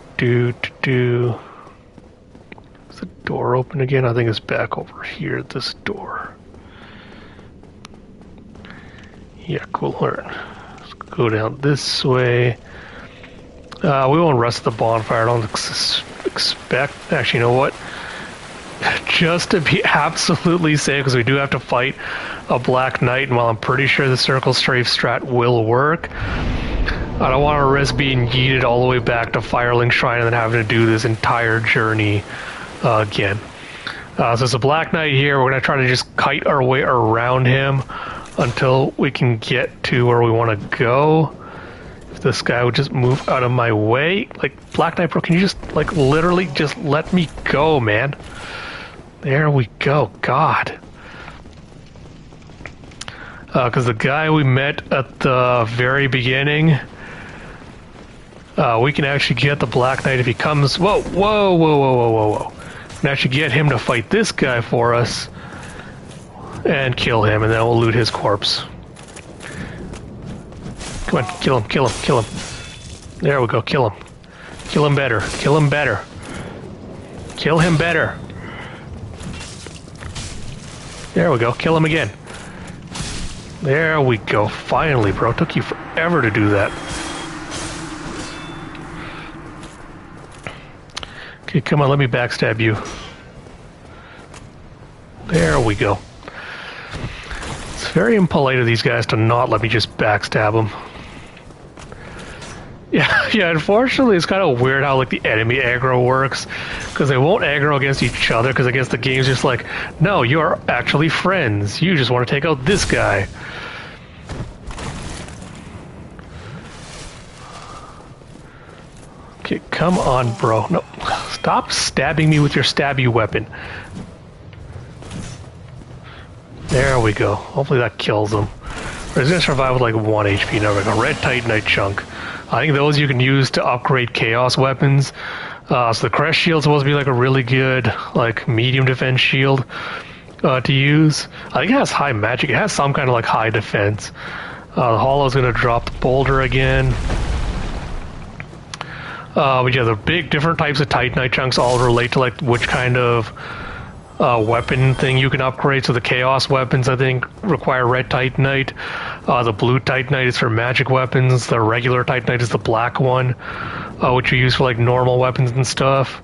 the door open again? I think it's back over here at this door. Yeah, cool. Alright. Let's go down this way. We won't rest at the bonfire. I don't expect... Actually, you know what? Just to be absolutely safe, because we do have to fight a Black Knight, and while I'm pretty sure the Circle Strafe strat will work, I don't want to risk being yeeted all the way back to Firelink Shrine and then having to do this entire journey again. So there's a Black Knight here. We're going to try to just kite our way around him until we can get to where we want to go. If this guy would just move out of my way. Like, Black Knight Bro, can you just, like, literally just let me go, man? There we go. God. Because the guy we met at the very beginning, we can actually get the Black Knight if he comes... Whoa, whoa, whoa, whoa, whoa, whoa, whoa. And actually get him to fight this guy for us and kill him, and then we'll loot his corpse. Come on, kill him, kill him, kill him. There we go, kill him. Kill him better, kill him better. Kill him better. There we go, kill him again. There we go, finally, bro. It took you forever to do that. Okay, come on, let me backstab you. There we go. It's very impolite of these guys to not let me just backstab them. Yeah, unfortunately it's kind of weird how like the enemy aggro works, because they won't aggro against each other, because I guess the game's just like, no, you're actually friends. You just want to take out this guy. Okay, come on, bro. No, stop stabbing me with your stabby weapon. There we go. Hopefully that kills him. Or he's gonna survive with like 1 HP. Now we got a red Titanite chunk. I think those you can use to upgrade chaos weapons. So the crest shield's supposed to be like a really good, like medium defense shield to use. I think it has high magic. It has some kind of like high defense. The hollow's gonna drop the boulder again. But yeah, the big different types of Titanite chunks all relate to like which kind of weapon thing you can upgrade. So the chaos weapons, I think, require red Titanite. The blue Titanite is for magic weapons. The regular Titanite is the black one, which you use for like normal weapons and stuff.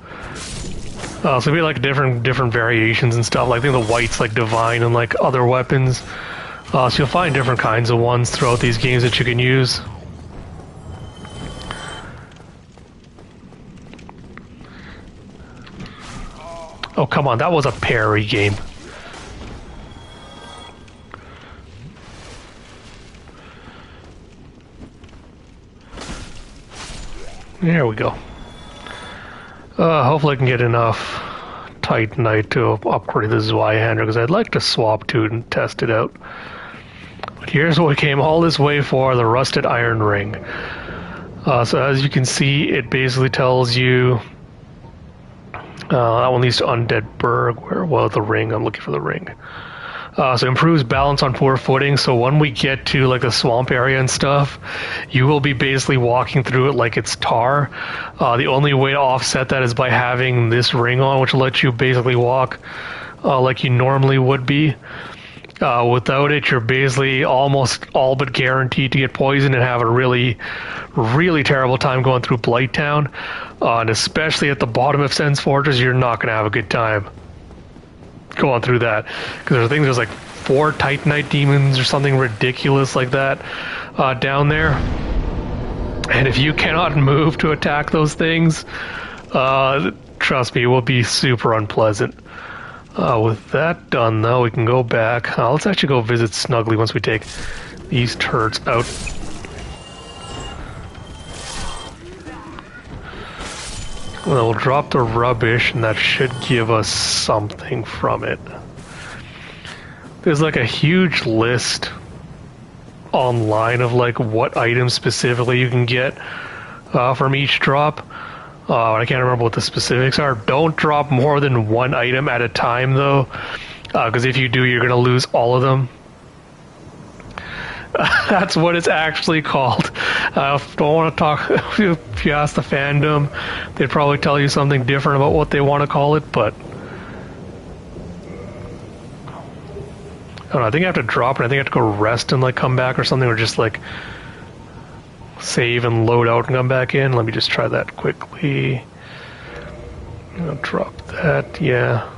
So we like different variations and stuff. Like, I think the white's like divine and like other weapons. So you'll find different kinds of ones throughout these games that you can use. Oh, come on, that was a parry game. There we go. Hopefully I can get enough Titanite to upgrade the Zweihander, because I'd like to swap to it and test it out. But here's what we came all this way for, the Rusted Iron Ring. So as you can see, it basically tells you... that one leads to Undead Berg, well, the ring, I'm looking for the ring. So improves balance on poor footing, so when we get to like the swamp area and stuff, you will be basically walking through it like it's tar. The only way to offset that is by having this ring on, which lets you basically walk like you normally would be. Without it, you're basically almost all but guaranteed to get poisoned and have a really, really terrible time going through Blighttown. And especially at the bottom of Sen's Fortress, you're not going to have a good time going through that. Because there's like 4 Titanite demons or something ridiculous like that down there. And if you cannot move to attack those things, trust me, it will be super unpleasant. With that done, though, we can go back. Let's actually go visit Snuggly once we take these turds out. We'll drop the rubbish, and that should give us something from it. There's like a huge list online of like what items specifically you can get from each drop. I can't remember what the specifics are. Don't drop more than 1 item at a time, though, because if you do, you're going to lose all of them. That's what it's actually called. Don't want to talk. If you ask the fandom, they'd probably tell you something different about what they want to call it, but I don't know. I think I have to drop it. I think I have to go rest and like come back or something, or just like save and load out and come back in. Let me just try that quickly. I'll drop that. Yeah,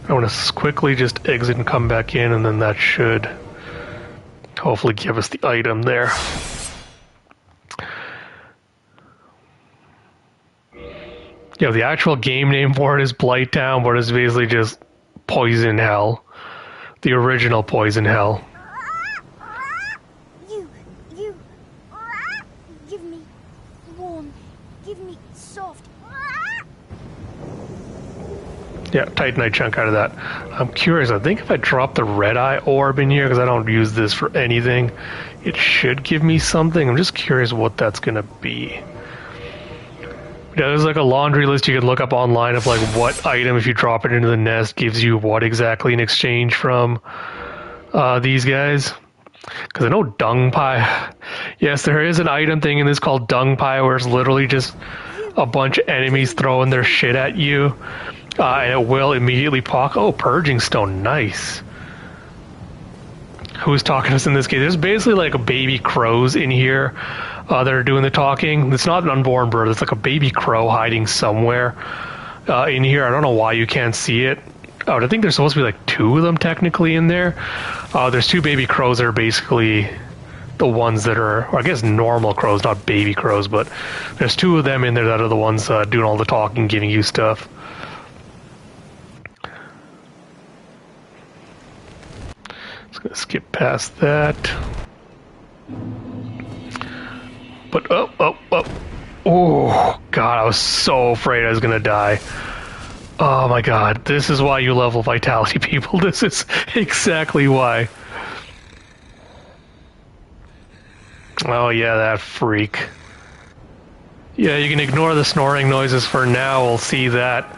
I want to quickly just exit and come back in, and then that should hopefully give us the item there. Yeah, the actual game name for it is Blighttown, but it's basically just Poison Hell. The original Poison Hell. You, give me warm, give me soft. Yeah, Titanite chunk out of that. I'm curious, I think if I drop the red eye orb in here, because I don't use this for anything, it should give me something. I'm just curious what that's going to be. Yeah, there's like a laundry list you could look up online of like what item, if you drop it into the nest, gives you what exactly in exchange from these guys. Because I know dung pie. Yes, there is an item thing in this called dung pie where it's literally just a bunch of enemies throwing their shit at you. And it will immediately pop. Oh, purging stone. Nice. Who's talking to us in this case? There's basically like a baby crows in here that are doing the talking. It's not an unborn bird. It's like a baby crow hiding somewhere in here. I don't know why you can't see it. Oh, I think there's supposed to be like 2 of them technically in there. There's 2 baby crows that are basically the ones that are, or I guess normal crows, not baby crows, but there's 2 of them in there that are the ones doing all the talking, giving you stuff. Just gonna skip past that. But oh god, I was so afraid I was gonna die. Oh my god, this is why you level vitality, people. This is exactly why. Oh yeah, that freak. Yeah, you can ignore the snoring noises for now. We'll see that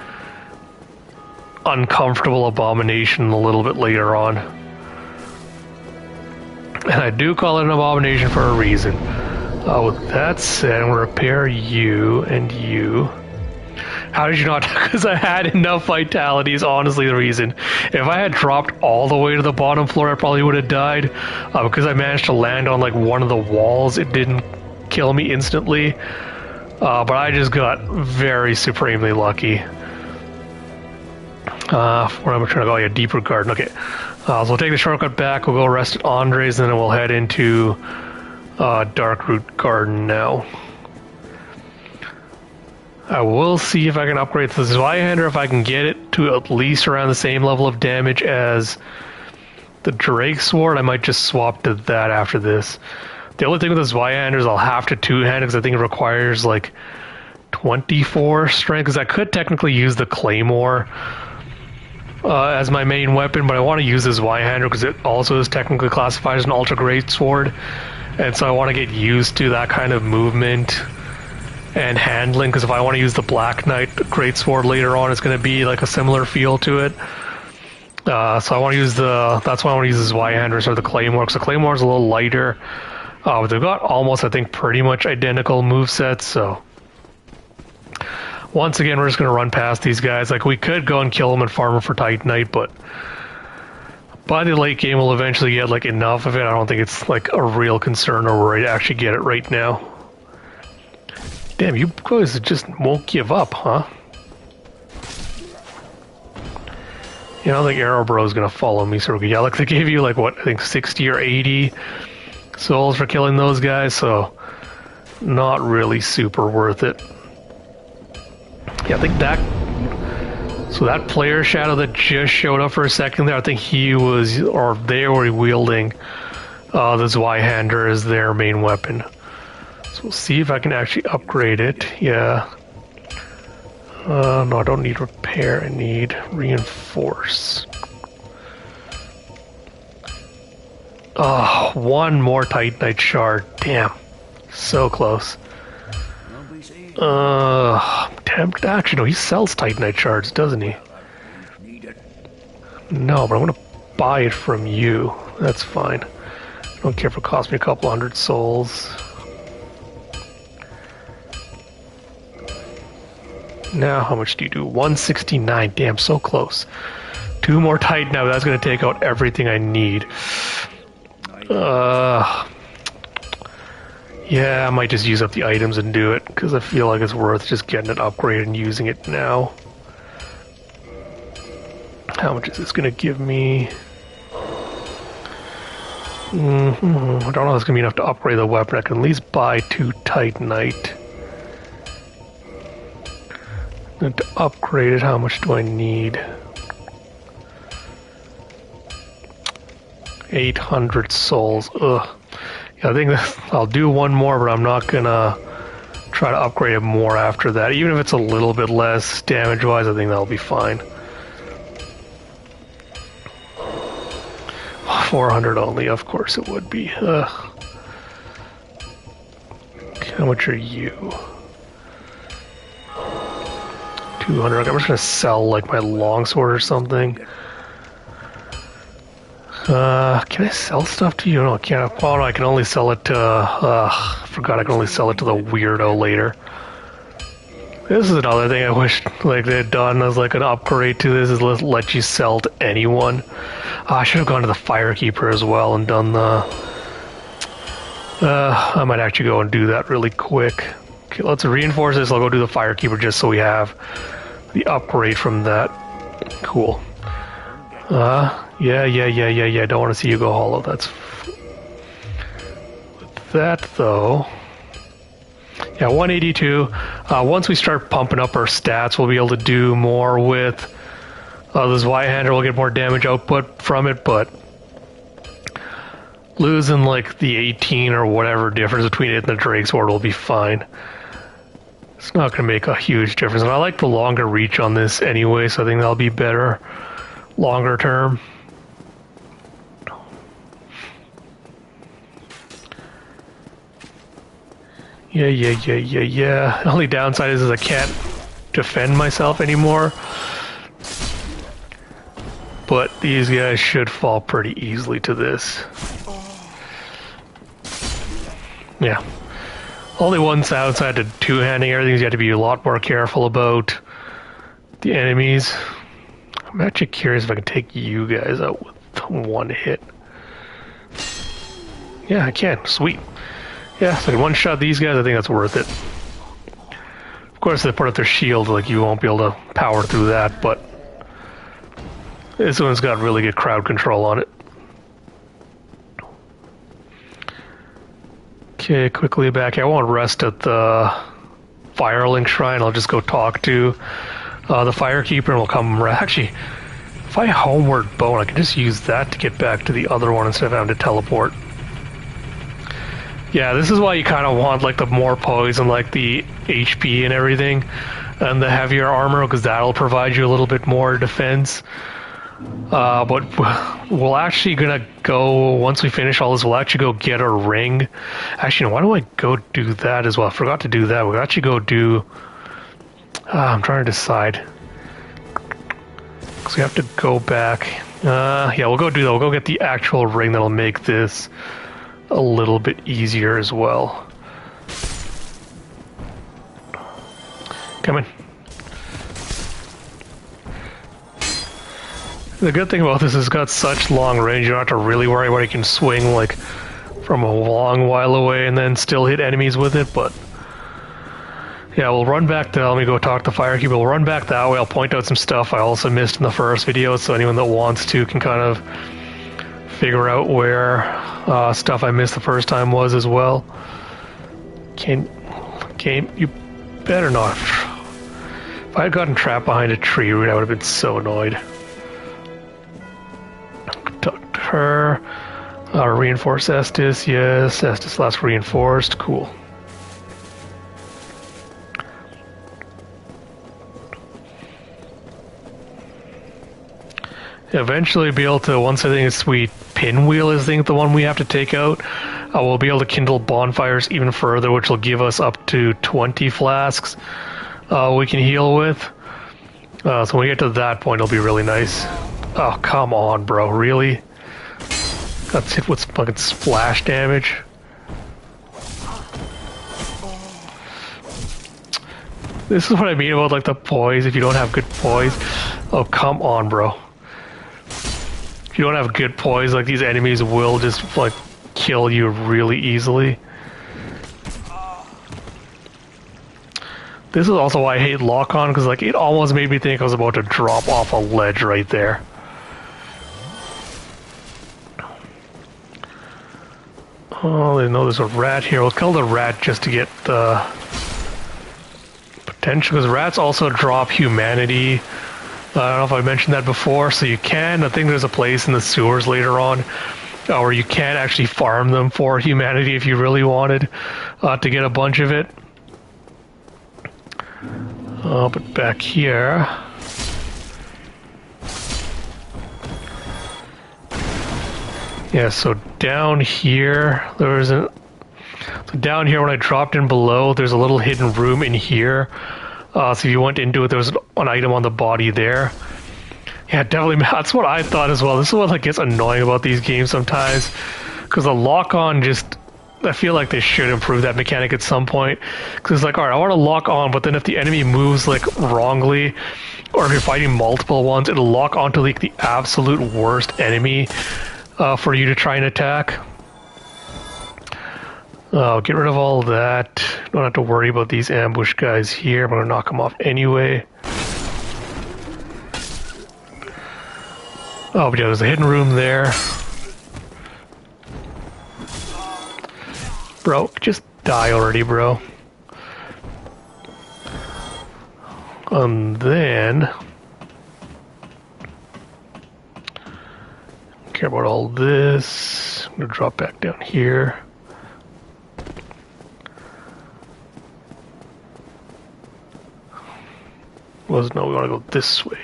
uncomfortable abomination a little bit later on. And I do call it an abomination for a reason. With that said, I'm going to repair you and you. How did you not? Because I had enough vitality is honestly the reason. If I had dropped all the way to the bottom floor, I probably would have died. Because I managed to land on like one of the walls, it didn't kill me instantly. But I just got very supremely lucky. Where am I trying to go? Yeah, deeper garden. Okay. So we'll take the shortcut back. We'll go rest at Andre's, and then we'll head into Darkroot Garden now. I will see if I can upgrade the Zweihander, if I can get it to at least around the same level of damage as the Drake Sword. I might just swap to that after this. The only thing with the Zweihander is I'll have to two-hand it because I think it requires like 24 strength, because I could technically use the Claymore as my main weapon, but I want to use this Zweihander because it also is technically classified as an Ultra Great Sword, and so I want to get used to that kind of movement and handling, because if I want to use the Black Knight Greatsword later on, it's going to be like a similar feel to it. So I want to use that's why I want to use the Zweihander or the Claymore, because the Claymore is a little lighter. But they've got almost, I think, pretty much identical movesets, so once again, we're just going to run past these guys. Like, we could go and kill them and farm them for Titanite, but by the late game, we'll eventually get like enough of it. I don't think it's like a real concern or worry to actually get it right now. Damn, you guys just won't give up, huh? Yeah, I don't think Arrowbro's gonna follow me, so yeah, like they gave you like what, I think 60 or 80 souls for killing those guys, so not really super worth it. Yeah, I think that, so that player shadow that just showed up for a second there, I think he was, or they were wielding the Zweihander as their main weapon. So we'll see if I can actually upgrade it. Yeah. No, I don't need repair. I need reinforce. Oh, one more Titanite shard. Damn. So close. Tempted. Actually, no, he sells Titanite shards, doesn't he? No, but I'm going to buy it from you. That's fine. I don't care if it costs me a couple hundred souls. Now, how much do you do? 169. Damn, so close. 2 more Titan now. That's going to take out everything I need. Yeah, I might just use up the items and do it, because I feel like it's worth just getting it upgraded and using it now. How much is this going to give me? I don't know if it's going to be enough to upgrade the weapon. I can at least buy 2 Titanite. And to upgrade it, how much do I need? 800 souls. Ugh. Yeah, I think I'll do one more, but I'm not gonna try to upgrade it more after that. Even if it's a little bit less damage-wise, I think that'll be fine. 400 only, of course it would be. Ugh. How much are you? 200. I'm just gonna sell like my longsword or something. Can I sell stuff to you? No, I can't. Oh, no, I can only sell it to, I forgot I can only sell it to the weirdo later. This is another thing I wish, like, they had done as, like, an upgrade to this, is let you sell to anyone. I should have gone to the Firekeeper as well and done the... I might actually go and do that really quick. Okay, let's reinforce this. I'll go do the Firekeeper just so we have the upgrade from that. Cool. Yeah. Don't want to see you go hollow. That's... With that, though... Yeah, 182. Once we start pumping up our stats, we'll be able to do more with this Zweihander. We'll get more damage output from it, but losing like the 18 or whatever difference between it and the Drake Sword will be fine. It's not going to make a huge difference. And I like the longer reach on this anyway, so I think that'll be better longer term. Yeah. The only downside is I can't defend myself anymore. But these guys should fall pretty easily to this. Yeah. Only one downside to two-handing everything is you have to be a lot more careful about the enemies. I'm actually curious if I can take you guys out with one hit. Yeah, I can. Sweet. Yeah, so I can one-shot these guys. I think that's worth it. Of course, if they put up their shield, like, you won't be able to power through that, but this one's got really good crowd control on it. Okay, quickly back here. I won't rest at the Firelink Shrine. I'll just go talk to the Firekeeper, and we'll come... Actually, if I homeward bone, I can just use that to get back to the other one instead of having to teleport. Yeah, this is why you kind of want like the more poison, like the HP and everything, and the heavier armor, because that'll provide you a little bit more defense. But we're actually gonna go, once we finish all this, we'll actually go get a ring. Actually, why do I go do that as well? I forgot to do that. We'll actually go do... I'm trying to decide. Because we have to go back. Yeah, we'll go do that. We'll go get the actual ring that'll make this a little bit easier as well. Come in. The good thing about this is it's got such long range, you don't have to really worry about it. You can swing like from a long while away and then still hit enemies with it, but yeah, we'll run back to, let me go talk to Firekeeper. We'll run back that way. I'll point out some stuff I also missed in the first video, so anyone that wants to can kind of figure out where stuff I missed the first time was as well. Game, you better not. If I had gotten trapped behind a tree root, I would have been so annoyed. Talk to her. Reinforce Estes, yes. Estes last reinforced, cool. Eventually be able to, once I think it's sweet, Pinwheel is I think the one we have to take out. We'll be able to kindle bonfires even further, which will give us up to 20 flasks we can heal with. So when we get to that point, it'll be really nice. Oh, come on, bro. Really? Got hit with fucking splash damage. This is what I mean about, like, the poise, if you don't have good poise. Oh, come on, bro. If you don't have good poise, like, these enemies will just, like, kill you really easily. This is also why I hate lock-on, because, like, it almost made me think I was about to drop off a ledge right there. Oh, they know there's a rat here. We'll kill the rat just to get the potential, because rats also drop humanity. I don't know if I mentioned that before, so you can. I think there's a place in the sewers later on where you can actually farm them for humanity if you really wanted to get a bunch of it. But back here... Yeah, so down here, so down here when I dropped in below, there's a little hidden room in here So if you went into it, there was an item on the body there. Yeah, definitely. That's what I thought as well. This is what like gets annoying about these games sometimes, because the lock-on just. I feel like they should improve that mechanic at some point. Because it's like, alright, I want to lock on, but then if the enemy moves like wrongly, or if you're fighting multiple ones, it'll lock onto like the absolute worst enemy for you to try and attack. Get rid of all that. Don't have to worry about these ambush guys here. I'm going to knock them off anyway. Oh, but yeah, there's a hidden room there. Bro, just die already, bro. And then... care about all this. I'm going to drop back down here. No, we want to go this way.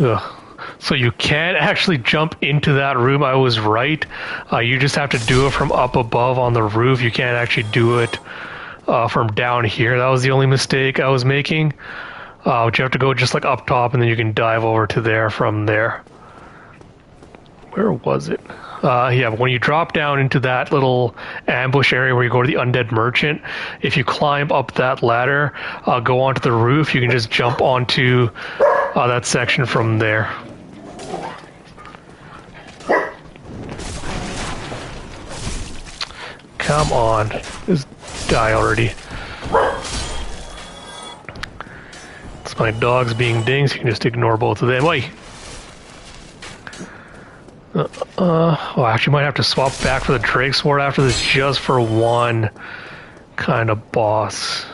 Ugh. So you can actually jump into that room. I was right. You just have to do it from up above on the roof. You can't actually do it from down here. That was the only mistake I was making. But you have to go just like up top, and then you can dive over to there from there. Where was it? Yeah, when you drop down into that little ambush area where you go to the undead merchant, if you climb up that ladder, go onto the roof, you can just jump onto that section from there. Come on. Just die already. It's my dogs being dinged, so you can just ignore both of them. Oi! Oh, I actually might have to swap back for the Drake Sword after this just for one kind of boss.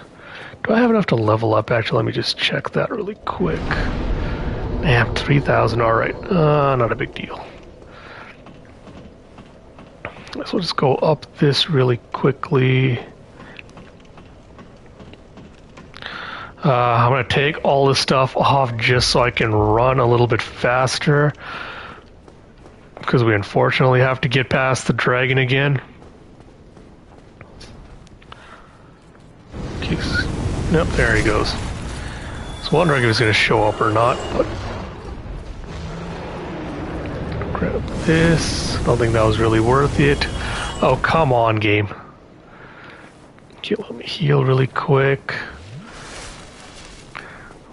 Do I have enough to level up? Actually, let me just check that really quick. Damn, 3,000, alright. Not a big deal. So we'll just go up this really quickly. I'm going to take all this stuff off just so I can run a little bit faster. Because we unfortunately have to get past the dragon again. Nope, there he goes. I was wondering if he was going to show up or not, but... grab this. Don't think that was really worth it. Oh, come on, game. Okay, let me heal really quick.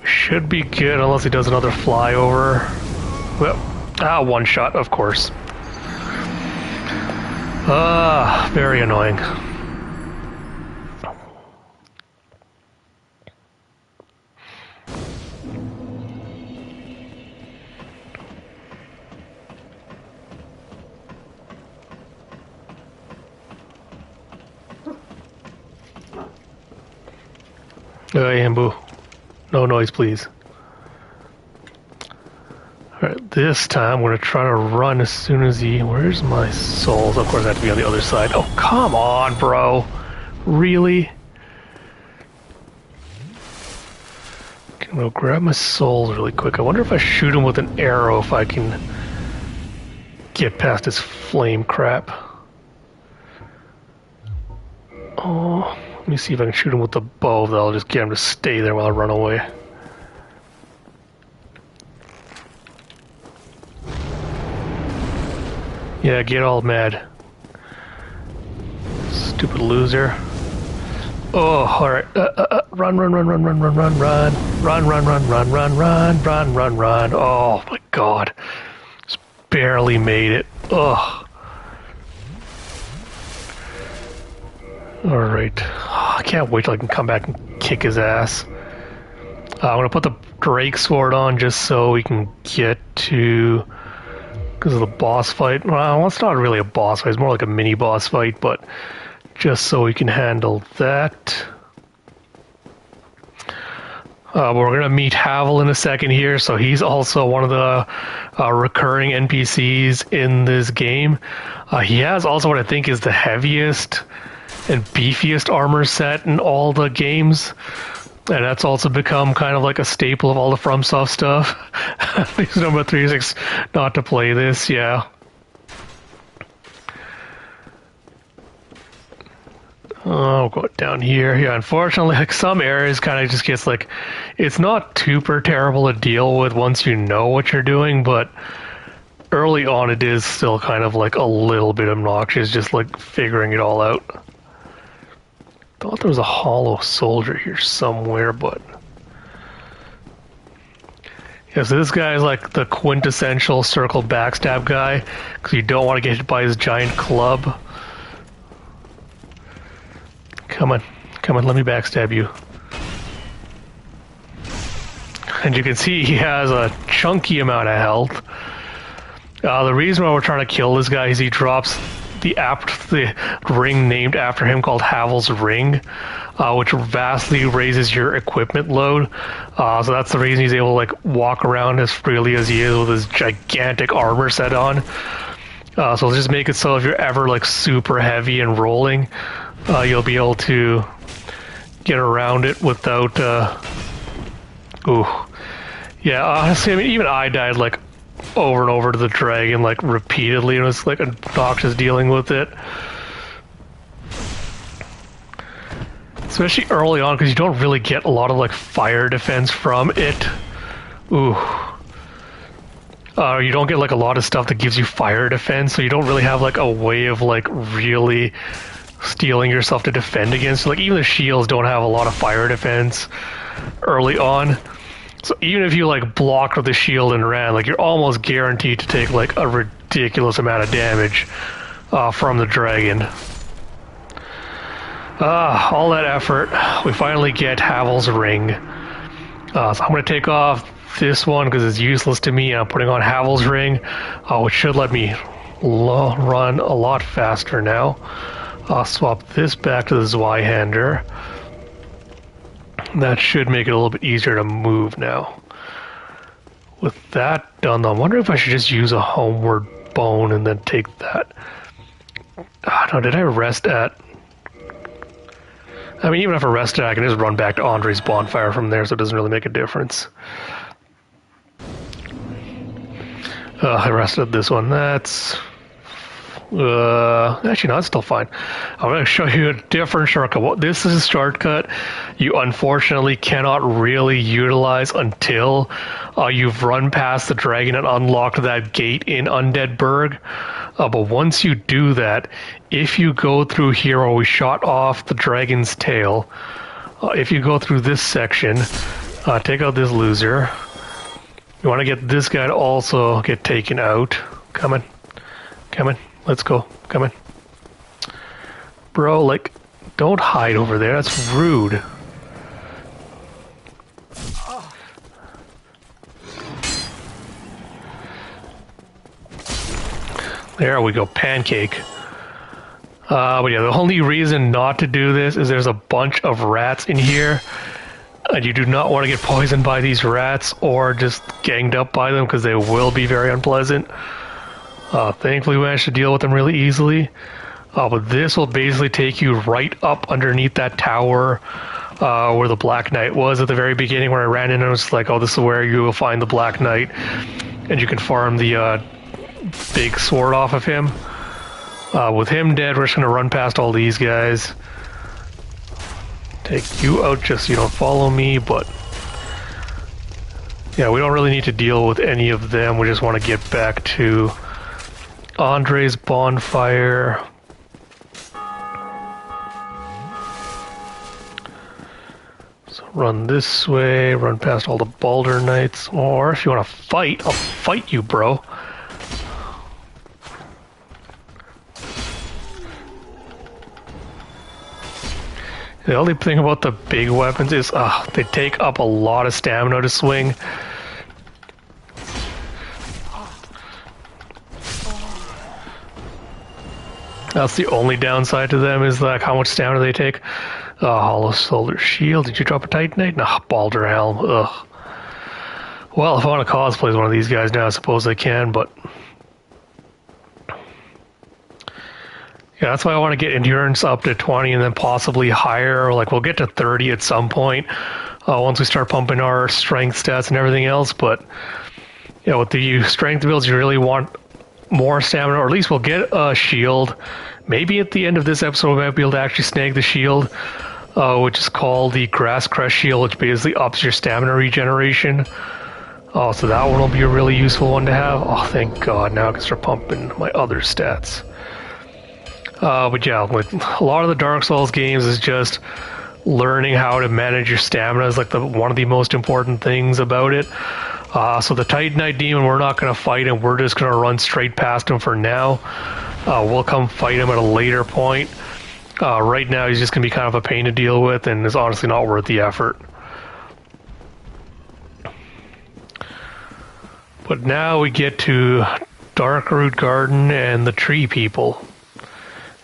We should be good unless he does another flyover. Well, one shot, of course. Very annoying. Hey, Ambu. No noise, please. Alright, this time I'm going to try to run as soon as he... Where's my souls? Of course I have to be on the other side. Oh, come on, bro. Really? Okay, I'm going to grab my souls really quick. I wonder if I shoot him with an arrow, if I can get past his flame crap. Oh... Let me see if I can shoot him with the bow. That'll just get him to stay there while I run away. Yeah, get all mad. Stupid loser. Oh, alright. Run. Oh my god. Just barely made it. Ugh. Alright. Oh, I can't wait till I can come back and kick his ass. I'm gonna put the Drake Sword on just so we can get to... because of the boss fight. Well, it's not really a boss fight. It's more like a mini boss fight, but just so we can handle that. We're gonna meet Havel in a second here, so he's also one of the recurring NPCs in this game. He has also what I think is the heaviest and beefiest armor set in all the games, and that's also become kind of like a staple of all the FromSoft stuff. These number 36 not to play this, yeah. Oh, go down here. Yeah, unfortunately, like some areas kind of just gets like, it's not super terrible to deal with once you know what you're doing, but early on it is still kind of like a little bit obnoxious, just like figuring it all out. Thought there was a hollow soldier here somewhere, but yeah, so this guy is like the quintessential circle backstab guy, because you don't want to get hit by his giant club. Come on, let me backstab you. And you can see he has a chunky amount of health. The reason why we're trying to kill this guy is he drops the ring named after him called Havel's Ring, which vastly raises your equipment load. So that's the reason he's able to like walk around as freely as he is with his gigantic armor set on. So just make it so if you're ever like super heavy and rolling, you'll be able to get around it without. Yeah. Honestly, I mean, even I died like over and over to the dragon like repeatedly, and it's like obnoxious dealing with it, especially early on because you don't really get a lot of like fire defense from it. You don't get like a lot of stuff that gives you fire defense, so you don't really have like a way of like really stealing yourself to defend against. Like even the shields don't have a lot of fire defense early on. So even if you like blocked with the shield and ran, like you're almost guaranteed to take like a ridiculous amount of damage from the dragon. All that effort, we finally get Havel's Ring. So I'm going to take off this one because it's useless to me, and I'm putting on Havel's Ring, which should let me run a lot faster now. I'll swap this back to the Zweihander. That should make it a little bit easier to move now. With that done, though, I'm wondering if I should just use a homeward bone and then take that. No, did I rest at... I mean, even if I rested, I can just run back to Andre's bonfire from there, so it doesn't really make a difference. I rested at this one. That's... actually, no, it's still fine. I'm going to show you a different shortcut. This is a shortcut you unfortunately cannot really utilize until you've run past the dragon and unlocked that gate in Undead Burg. But once you do that, if you go through here where we shot off the dragon's tail, if you go through this section, take out this loser. You want to get this guy to also get taken out. Come on. Let's go. Come on. Bro, like, don't hide over there. That's rude. There we go. Pancake. But yeah, the only reason not to do this is there's a bunch of rats in here, and you do not want to get poisoned by these rats or just ganged up by them because they will be very unpleasant. Thankfully, we managed to deal with them really easily. But this will basically take you right up underneath that tower where the Black Knight was at the very beginning, where I ran in and was like, oh, this is where you will find the Black Knight. And you can farm the big sword off of him. With him dead, we're just going to run past all these guys. Take you out just so you don't follow me, but... yeah, we don't really need to deal with any of them. We just want to get back to Andre's bonfire. So run this way, run past all the Baldur Knights, or if you want to fight, I'll fight you, bro. The only thing about the big weapons is they take up a lot of stamina to swing. That's the only downside to them, is like how much stamina they take. Hollow Soldier Shield. Did you drop a Titanite? Nah, Baldur Helm. Ugh. Well, if I want to cosplay as one of these guys now, I suppose I can, but... yeah, that's why I want to get endurance up to 20 and then possibly higher. Like, we'll get to 30 at some point once we start pumping our strength stats and everything else. But, with the strength builds, you really want more stamina, or at least we'll get a shield Maybe at the end of this episode we might be able to actually snag the shield, which is called the Grass Crest Shield, which basically ups your stamina regeneration. Oh, so that one will be a really useful one to have. Oh, thank God, now I can start pumping my other stats. But yeah, like a lot of the Dark Souls games is just learning how to manage your stamina is like one of the most important things about it. So the Titanite Demon, we're not going to fight him. We're just going to run straight past him for now. We'll come fight him at a later point. Right now, he's just going to be kind of a pain to deal with, and is honestly not worth the effort. But now we get to Darkroot Garden and the Tree People.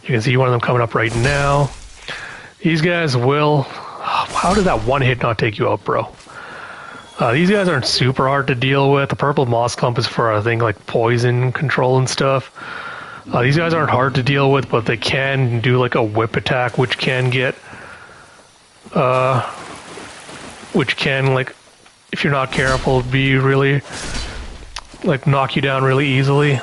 You can see one of them coming up right now. These guys will... How did that one hit not take you out, bro? These guys aren't super hard to deal with. The purple moss clump is for, I think, like poison control and stuff. These guys aren't hard to deal with, but they can do like a whip attack, which can get... which can, like, if you're not careful, be really... like, knock you down really easily.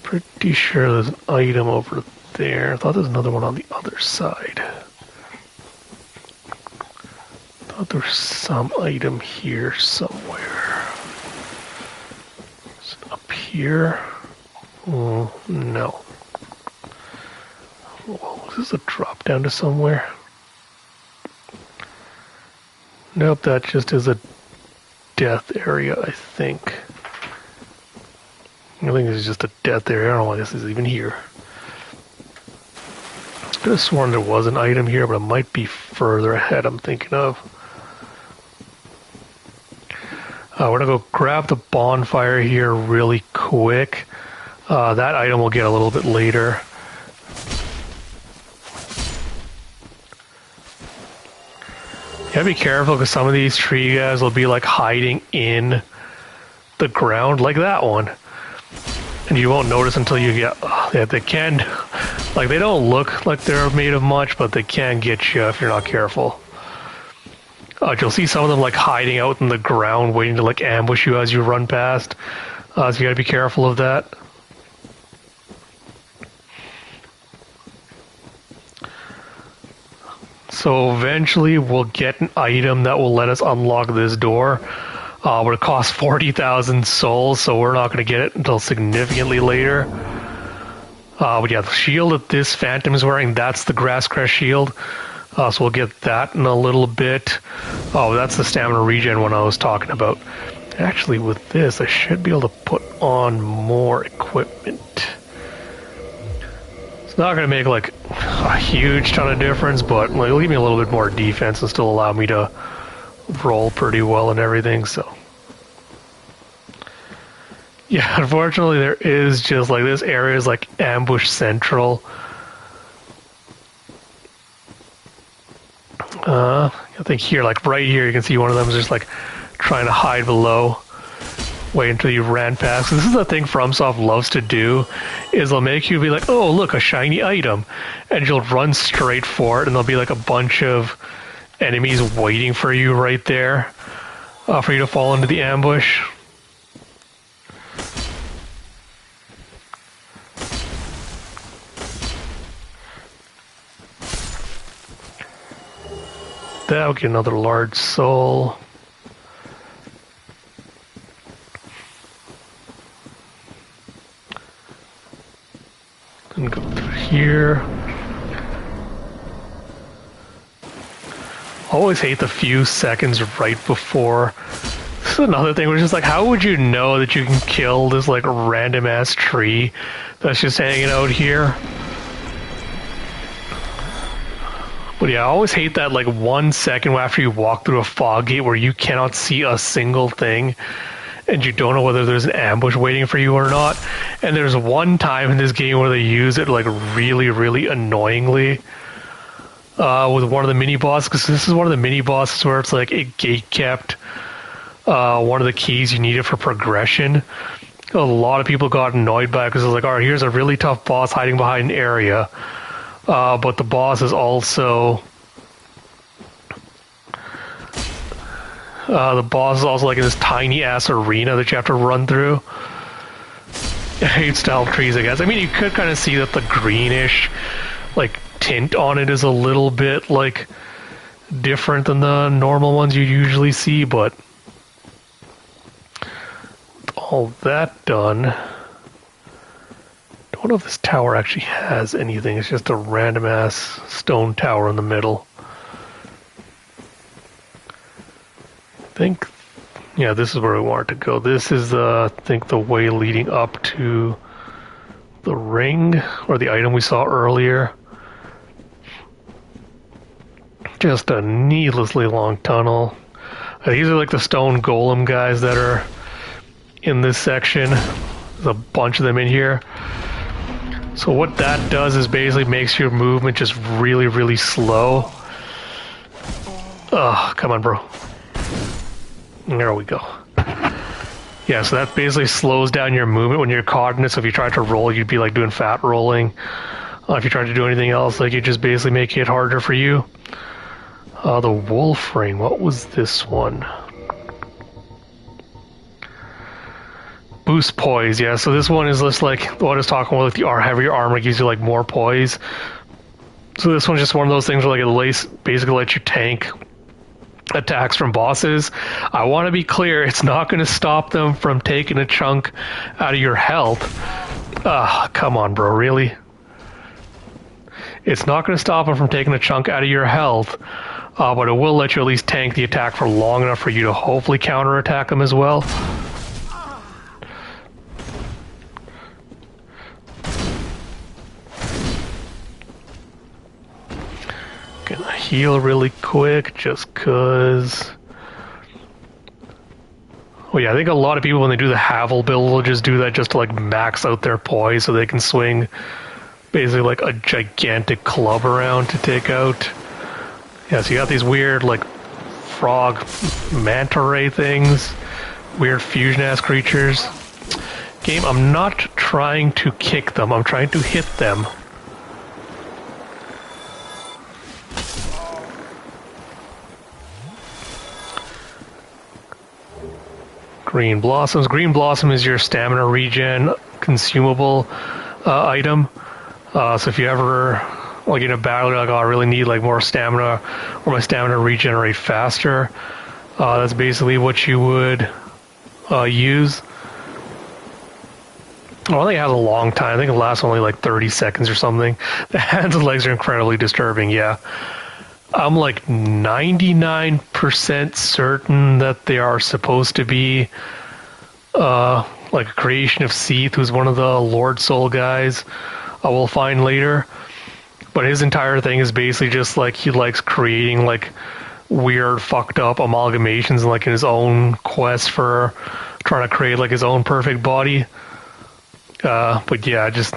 Pretty sure there's an item over there. I thought there was another one on the other side. I thought there was some item here somewhere. Is it up here? Oh, no. Well, is this a drop down to somewhere? Nope, that just is a death area, I think. I think this is just a death area. I don't know why this is even here. I could have sworn there was an item here, but it might be further ahead I'm thinking of. We're going to go grab the bonfire here really quick. That item we'll get a little bit later. You gotta be careful because some of these tree guys will be like hiding in the ground like that one. And you won't notice until you get... yeah, they can... like, they don't look like they're made of much, but they can get you if you're not careful. You'll see some of them, like, hiding out in the ground, waiting to, like, ambush you as you run past. So you gotta be careful of that. So eventually we'll get an item that will let us unlock this door. But it costs 40,000 souls, so we're not going to get it until significantly later. But yeah, the shield that this Phantom is wearing, that's the Grass Crest shield. So we'll get that in a little bit. Oh, that's the stamina regen one I was talking about. Actually, with this, I should be able to put on more equipment. It's not going to make like a huge ton of difference, but like, it'll give me a little bit more defense and still allow me to roll pretty well and everything, so. Yeah, unfortunately there is just like, this area is like ambush central. I think here, like right here, you can see one of them is just like trying to hide below. Wait until you ran past. This is the thing FromSoft loves to do, is they'll make you be like, oh look, a shiny item. And you'll run straight for it, and there'll be like a bunch of enemies waiting for you right there, for you to fall into the ambush. That'll get another large soul. And go through here. Always hate the few seconds right before. This is another thing, which is like, how would you know that you can kill this like random ass tree that's just hanging out here? But yeah, I always hate that like 1 second after you walk through a fog gate where you cannot see a single thing and you don't know whether there's an ambush waiting for you or not. And there's one time in this game where they use it like really, really annoyingly. With one of the mini bosses, because this is one of the mini bosses where it's like it gate kept one of the keys you needed for progression. A lot of people got annoyed by it because it's like, all right, here's a really tough boss hiding behind an area, but the boss is also like in this tiny ass arena that you have to run through. hate style trees, I guess. I mean, you could kind of see that the greenish, like, tint on it is a little bit, like, different than the normal ones you usually see, but with all that done, don't know if this tower actually has anything. It's just a random ass stone tower in the middle. I think, yeah, this is where we wanted to go. This is, I think, the way leading up to the ring, or the item we saw earlier. Just a needlessly long tunnel. These are like the stone golem guys that are in this section. There's a bunch of them in here. So what that does is basically makes your movement just really, really slow. Oh, come on, bro. There we go. Yeah, so that basically slows down your movement when you're caught in it. So if you tried to roll, you'd be like doing fat rolling. If you tried to do anything else, like, you just basically make it harder for you. The wolf ring, what was this one? Boost poise, yeah, so this one is just like what I was talking about, like the heavier armor gives you like more poise. So this one's just one of those things where like it basically lets you tank attacks from bosses. I want to be clear, it's not going to stop them from taking a chunk out of your health. Come on, bro, really? It's not going to stop them from taking a chunk out of your health, but it will let you at least tank the attack for long enough for you to hopefully counterattack them as well. Gonna heal really quick just cause. Oh yeah, I think a lot of people when they do the Havel build will just do that just to like max out their poise so they can swing basically like a gigantic club around to take out. Yeah, so you got these weird like frog manta ray things, weird fusion ass creatures. Game, I'm not trying to kick them, I'm trying to hit them. Green blossoms. Green blossom is your stamina regen consumable item. So if you ever like in a battle, you're like, oh, I really need like more stamina, or my stamina regenerate faster. That's basically what you would use. Well, I think it has a long time. I think it lasts only like 30 seconds or something. The hands and legs are incredibly disturbing. Yeah. I'm like 99% certain that they are supposed to be like a creation of Seath, who's one of the Lord Soul guys we'll find later. But his entire thing is basically just like he likes creating like weird fucked up amalgamations like in his own quest for trying to create like his own perfect body. But yeah, just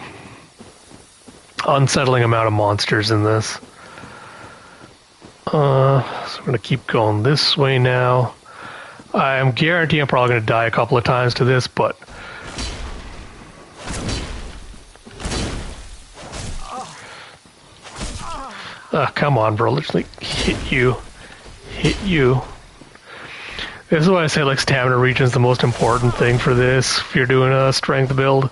unsettling amount of monsters in this. So we're going to keep going this way now. I'm guaranteeing I'm probably going to die a couple of times to this, but... come on, bro. Let's like hit you. Hit you. This is why I say like stamina regen is the most important thing for this, if you're doing a strength build.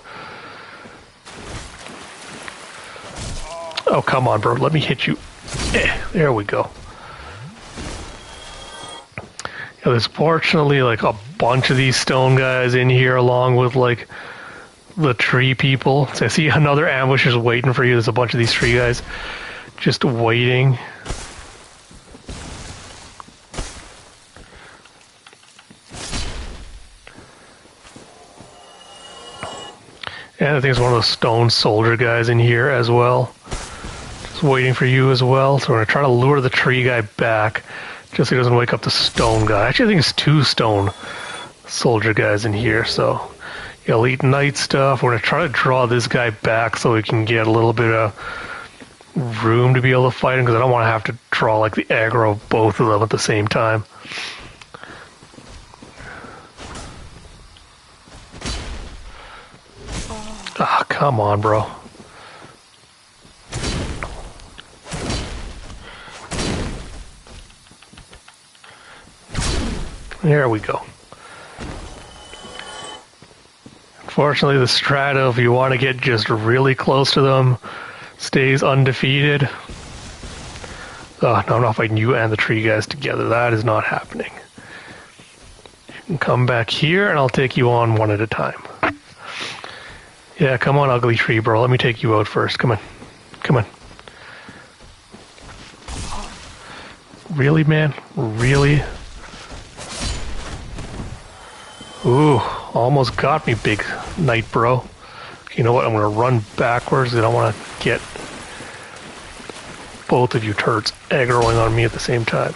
Oh, come on, bro. Let me hit you. There we go. Yeah, there's fortunately like a bunch of these stone guys in here along with like the tree people. So I see another ambush is waiting for you. There's a bunch of these tree guys just waiting. And I think there's one of those stone soldier guys in here as well. Just waiting for you as well. So we're going to try to lure the tree guy back just so he doesn't wake up the stone guy. Actually, I think it's two stone soldier guys in here. So elite knight stuff. We're going to try to draw this guy back so we can get a little bit of room to be able to fight him, because I don't want to have to draw like the aggro of both of them at the same time. Ah, come on, bro. There we go. Fortunately, the strata, if you want to get just really close to them, stays undefeated. No, I'm not fighting you and the tree guys together. That is not happening. You can come back here, and I'll take you on one at a time. Yeah, come on, ugly tree, bro. Let me take you out first. Come on. Come on. Really, man? Really? Ooh, almost got me, big knight, bro. You know what? I'm going to run backwards. I don't want to get both of you turds aggroing on me at the same time.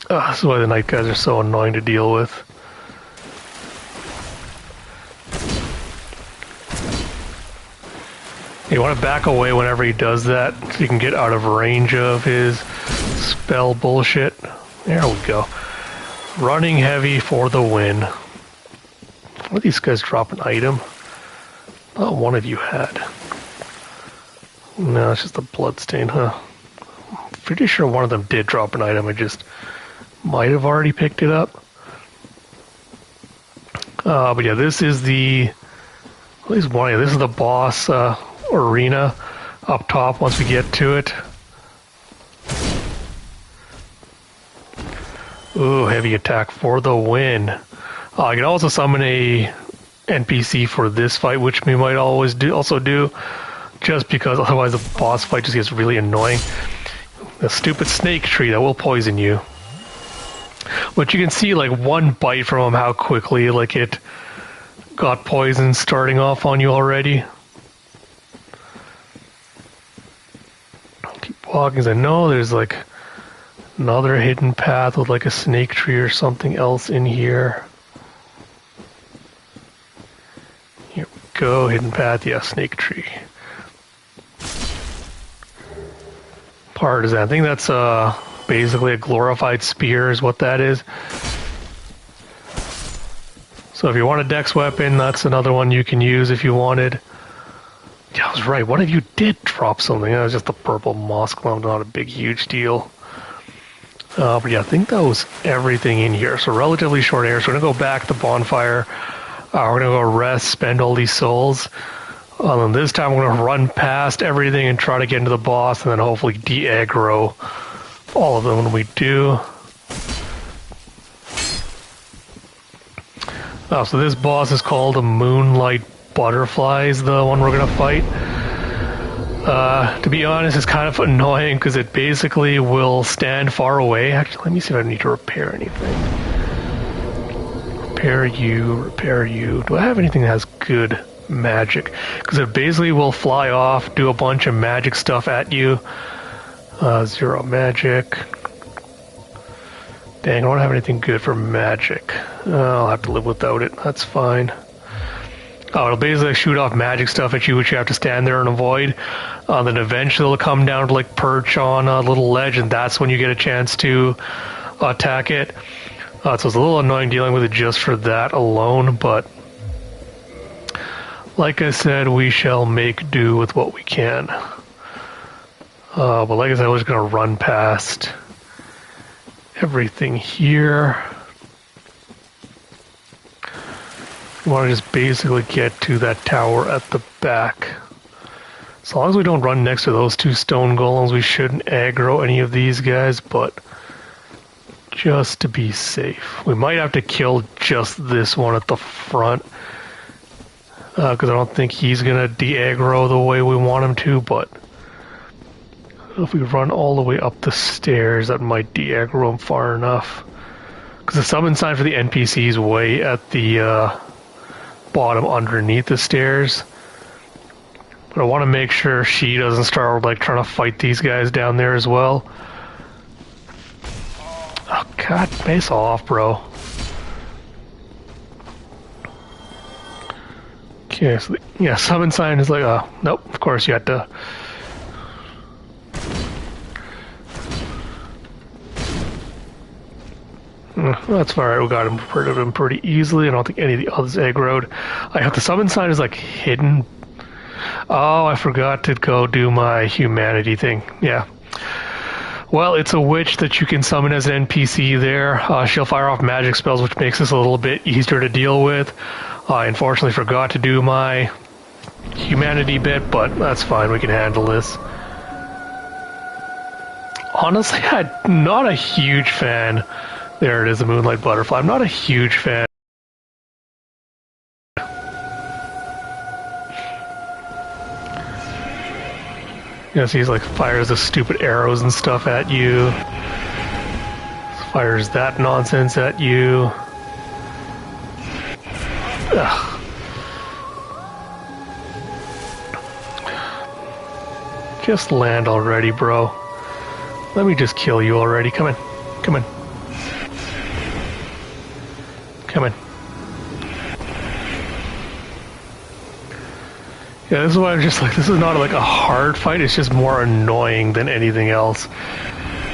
This is why the knight guys are so annoying to deal with. You want to back away whenever he does that so you can get out of range of his spell bullshit. There we go. Running heavy for the win. What do these guys drop an item? Oh, one of you had. No, it's just a bloodstain, huh? Pretty sure one of them did drop an item. I just might have already picked it up. But yeah, this is the... At least one. This is the boss arena up top once we get to it. Ooh, heavy attack for the win. I can also summon a NPC for this fight, which we might also do, just because otherwise the boss fight just gets really annoying. The stupid snake tree that will poison you. But you can see like one bite from him, how quickly like it got poison starting off on you already. Keep walking, 'cause I know there's like another hidden path with like a snake tree or something else in here. Here we go, hidden path, yeah, snake tree. Partisan, I think that's basically a glorified spear is what that is. So if you want a dex weapon, that's another one you can use if you wanted. Yeah, I was right, one of you did drop something. That was just a purple moss clone, not a big huge deal. But yeah, I think that was everything in here. So relatively short area. So we're going to go back to bonfire. We're going to go rest, spend all these souls. And this time we're going to run past everything and try to get into the boss and then hopefully de-aggro all of them when we do. So this boss is called a Moonlight Butterfly, is the one we're going to fight. To be honest, it's kind of annoying because it basically will stand far away. Actually, let me see if I need to repair anything. Repair you. Do I have anything that has good magic? Because it basically will fly off, do a bunch of magic stuff at you. 0 magic. Dang, I don't have anything good for magic. I'll have to live without it. That's fine. It'll basically shoot off magic stuff at you, which you have to stand there and avoid. Then eventually it'll come down to like perch on a little ledge, and that's when you get a chance to attack it. So it's a little annoying dealing with it just for that alone, but like I said, we shall make do with what we can. But like I said, we're just going to run past everything here. We want to just basically get to that tower at the back. As long as we don't run next to those two stone golems, we shouldn't aggro any of these guys, but just to be safe. We might have to kill just this one at the front, because I don't think he's going to de-aggro the way we want him to, but if we run all the way up the stairs, that might de-aggro him far enough. Because the summon sign for the NPC is way at the bottom underneath the stairs. But I want to make sure she doesn't start like trying to fight these guys down there as well. Oh god, face off, bro. Okay, so yeah, summon sign is like, nope, of course you had to. That's alright, we got him rid of him pretty easily. I don't think any of the others aggroed. I have the summon sign is like hidden. Oh, I forgot to go do my humanity thing. Yeah. Well, it's a witch that you can summon as an NPC there. She'll fire off magic spells, which makes this a little bit easier to deal with. I unfortunately forgot to do my humanity bit, but that's fine, we can handle this. Honestly, I'm not a huge fan. There it is, the Moonlight Butterfly. I'm not a huge fan. Yes, he's like fires the stupid arrows and stuff at you. Fires that nonsense at you. Ugh. Just land already, bro. Let me just kill you already. Come in. Come in. Come in. Yeah, this is why I'm just like, this is not like a hard fight, it's just more annoying than anything else.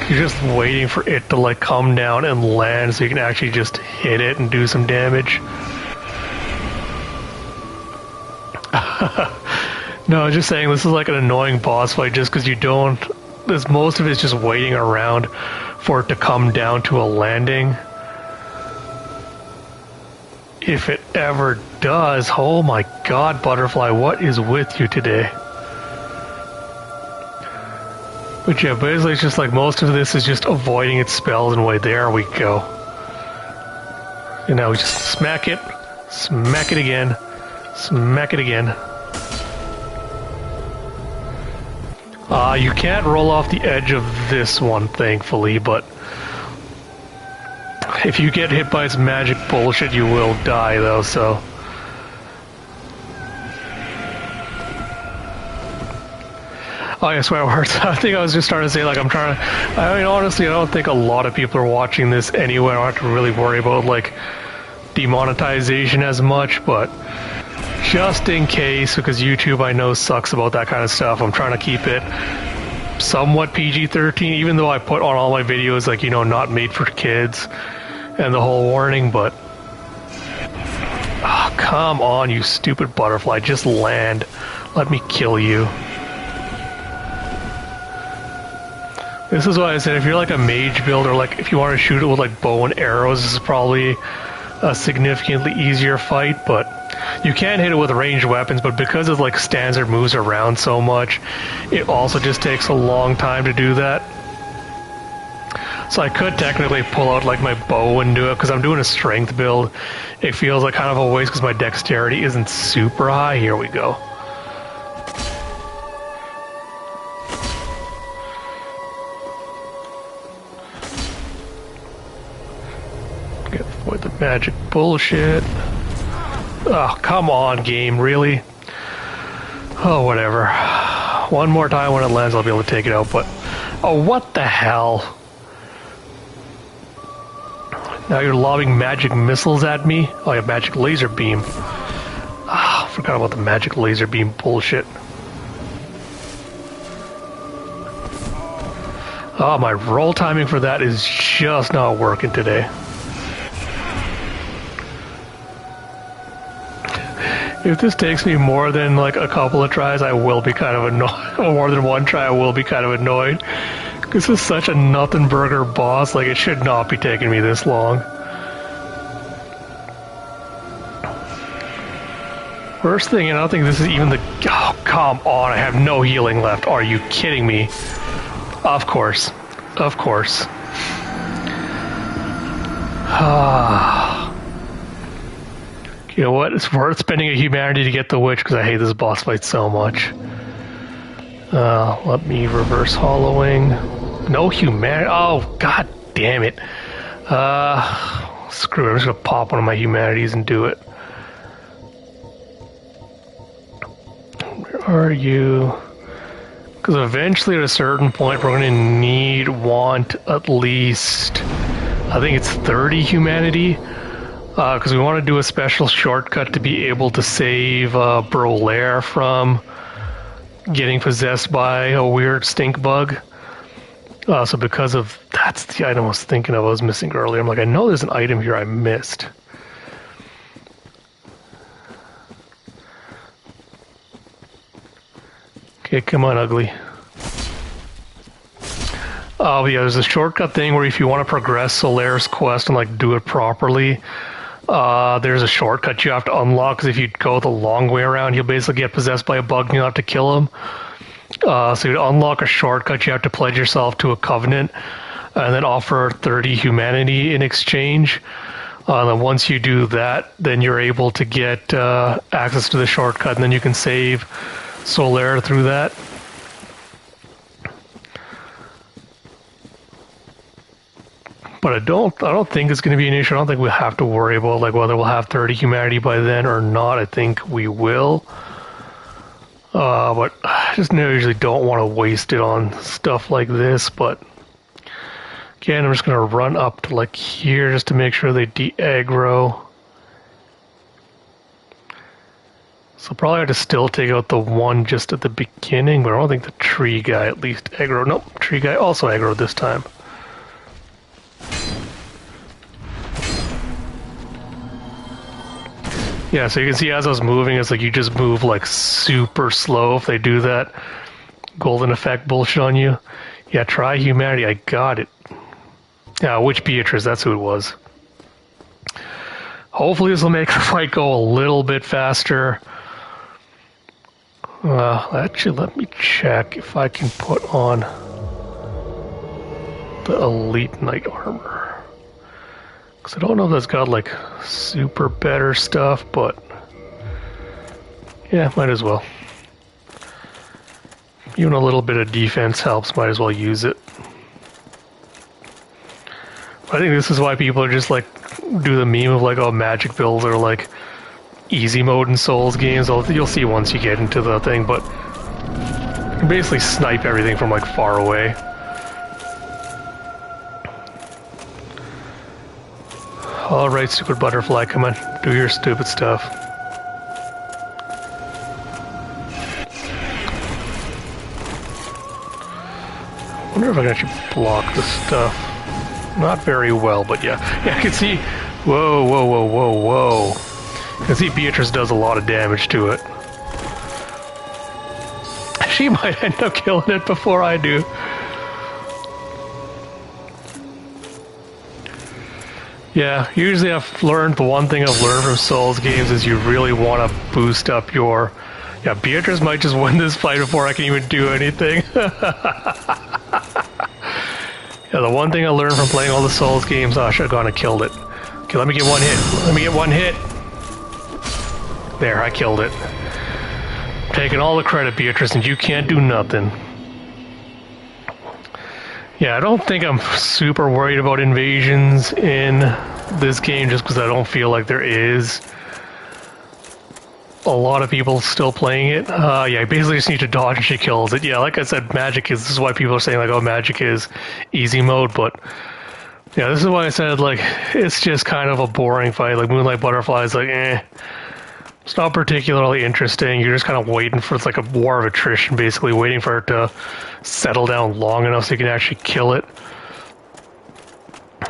You're just waiting for it to like come down and land so you can actually just hit it and do some damage. No, I'm just saying this is like an annoying boss fight just because you don't... most of it is just waiting around for it to come down to a landing. If it ever does, oh my god, Butterfly, what is with you today? But yeah, basically it's just like most of this is just avoiding its spells and wait, there we go. And now we just smack it again, smack it again. You can't roll off the edge of this one, thankfully, but if you get hit by its magic bullshit, you will die, though, so... Oh, yeah, swear words. I think I was just starting to say, like, I'm trying to... I mean, honestly, I don't think a lot of people are watching this anyway. I don't have to really worry about, like, demonetization as much, but... just in case, because YouTube, I know, sucks about that kind of stuff, I'm trying to keep it somewhat PG-13, even though I put on all my videos, like, you know, not made for kids, and the whole warning, but... oh, come on, you stupid butterfly, just land. Let me kill you. This is why I said, if you're like a mage build, or like, if you want to shoot it with like bow and arrows, this is probably a significantly easier fight, but... you can hit it with ranged weapons, but because it like stands or moves around so much, it also just takes a long time to do that. So I could technically pull out like my bow and do it, because I'm doing a strength build. It feels like kind of a waste because my dexterity isn't super high. Here we go. Avoid the magic bullshit. Oh, come on, game, really? Oh, whatever. One more time when it lands, I'll be able to take it out, but... oh, what the hell? Now you're lobbing magic missiles at me? Oh, yeah, magic laser beam. Ah, forgot about the magic laser beam bullshit. Oh, my roll timing for that is just not working today. If this takes me more than like a couple of tries, I will be kind of annoyed. More than one try, I will be kind of annoyed. This is such a nothing burger boss, like it should not be taking me this long. First thing, and I don't think this is even the... oh, come on, I have no healing left. Are you kidding me? Of course. Of course. You know what? It's worth spending a humanity to get the witch because I hate this boss fight so much. Let me reverse hollowing. No humanity. Oh, god damn it. Screw it. I'm just gonna pop one of my humanities and do it. Where are you? Because eventually at a certain point we're gonna want at least, I think it's 30 humanity. Because we want to do a special shortcut to be able to save Brolaire from getting possessed by a weird stink bug. So because of... that's the item I was thinking of, I was missing earlier. I'm like, I know there's an item here I missed. Okay, come on, ugly. Yeah, there's a shortcut thing where if you want to progress Solaris quest and like do it properly, there's a shortcut you have to unlock, because if you go the long way around, you'll basically get possessed by a bug and you'll have to kill him. So to unlock a shortcut, you have to pledge yourself to a covenant and then offer 30 humanity in exchange. And then once you do that, then you're able to get access to the shortcut, and then you can save Solaire through that. But I don't think it's going to be an issue. I don't think we'll have to worry about like whether we'll have 30 humanity by then or not. I think we will. But I just usually don't want to waste it on stuff like this. But again, I'm just going to run up to like here just to make sure they de-aggro. So probably have to still take out the one just at the beginning, but I don't think the tree guy at least aggro. Nope, tree guy also aggroed this time. Yeah, so you can see as I was moving, it's like you just move like super slow if they do that golden effect bullshit on you. Yeah, try humanity. I got it. Yeah, witch Beatrice, that's who it was. Hopefully this will make the fight go a little bit faster. Actually, let me check if I can put on the Elite Knight armor. Because I don't know if that's got like super better stuff, but yeah, might as well. Even a little bit of defense helps, might as well use it. I think this is why people are just like, do the meme of like, oh, magic builds are like easy mode in Souls games. You'll see once you get into the thing, but you can basically snipe everything from like far away. Alright, stupid butterfly, come on, do your stupid stuff. I wonder if I can actually block this stuff. Not very well, but yeah. Yeah, I can see... Whoa, whoa, whoa, whoa, whoa. I can see Beatrice does a lot of damage to it. She might end up killing it before I do. Yeah, usually I've learned, the one thing I've learned from Souls games is you really want to boost up your... Yeah, Beatrice might just win this fight before I can even do anything. Yeah, the one thing I learned from playing all the Souls games, I should have gone and killed it. Okay, let me get one hit. Let me get one hit. There, I killed it. Taking all the credit, Beatrice, and you can't do nothing. Yeah, I don't think I'm super worried about invasions in this game, just because I don't feel like there is a lot of people still playing it. Yeah, you basically just need to dodge and she kills it. Yeah, like I said, magic is, this is why people are saying like, oh, magic is easy mode, but yeah, this is why I said like, it's just kind of a boring fight. Like Moonlight Butterfly is like, it's not particularly interesting. You're just kind of waiting for, it's like a war of attrition, basically waiting for it to settle down long enough so you can actually kill it.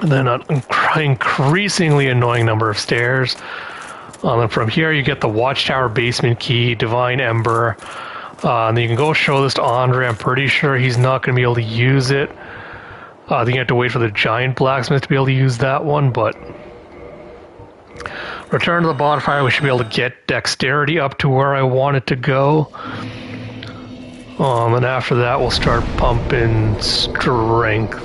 And then an increasingly annoying number of stairs. And from here you get the Watchtower basement key, Divine Ember. And then you can go show this to Andre. I'm pretty sure he's not going to be able to use it. I think you have to wait for the giant blacksmith to be able to use that one, but... Return to the bonfire, we should be able to get dexterity up to where I want it to go. And after that we'll start pumping strength.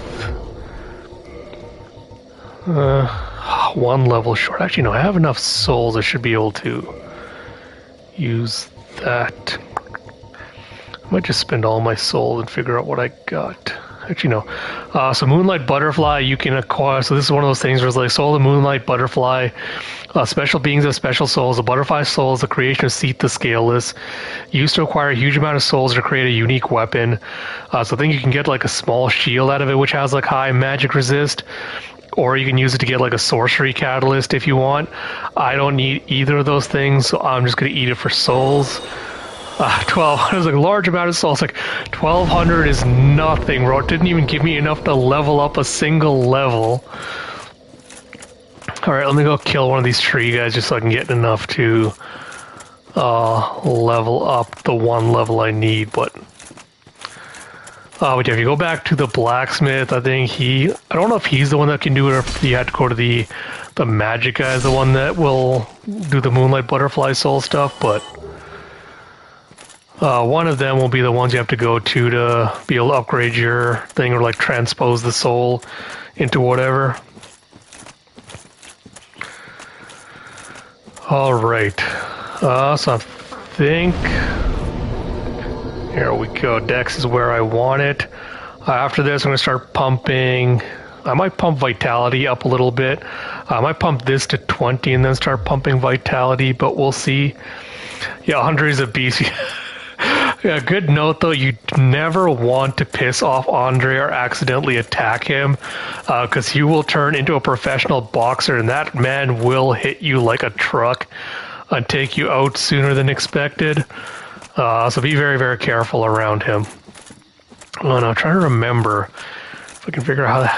One level short. Actually, no, I have enough souls. I should be able to use that. I might just spend all my souls and figure out what I got. Actually, no. So Moonlight Butterfly, you can acquire. So this is one of those things where it's like, Soul of Moonlight Butterfly, special beings of special souls. The butterfly soul is the creation of Seath the Scaleless. Used to acquire a huge amount of souls to create a unique weapon. So I think you can get like a small shield out of it, which has like high magic resist. Or you can use it to get like a sorcery catalyst if you want. I don't need either of those things, so I'm just going to eat it for souls. 1200 is like a large amount of souls. Like 1200 is nothing, bro. It didn't even give me enough to level up a single level. Alright, let me go kill one of these tree guys just so I can get enough to level up the one level I need, but But yeah, if you go back to the blacksmith, I think I don't know if he's the one that can do it, or if you had to go to the magic guy is the one that will do the moonlight butterfly soul stuff, but one of them will be the ones you have to go to be able to upgrade your thing or like transpose the soul into whatever. Alright, so I think, here we go, Dex is where I want it. After this I'm going to start pumping, I might pump Vitality up a little bit. I might pump this to 20 and then start pumping Vitality, but we'll see. Yeah, Andre is a beast. Yeah, good note though, you never want to piss off Andre or accidentally attack him, because he will turn into a professional boxer and that man will hit you like a truck and take you out sooner than expected. So be very, very careful around him. Oh, and I'm trying to remember if I can figure out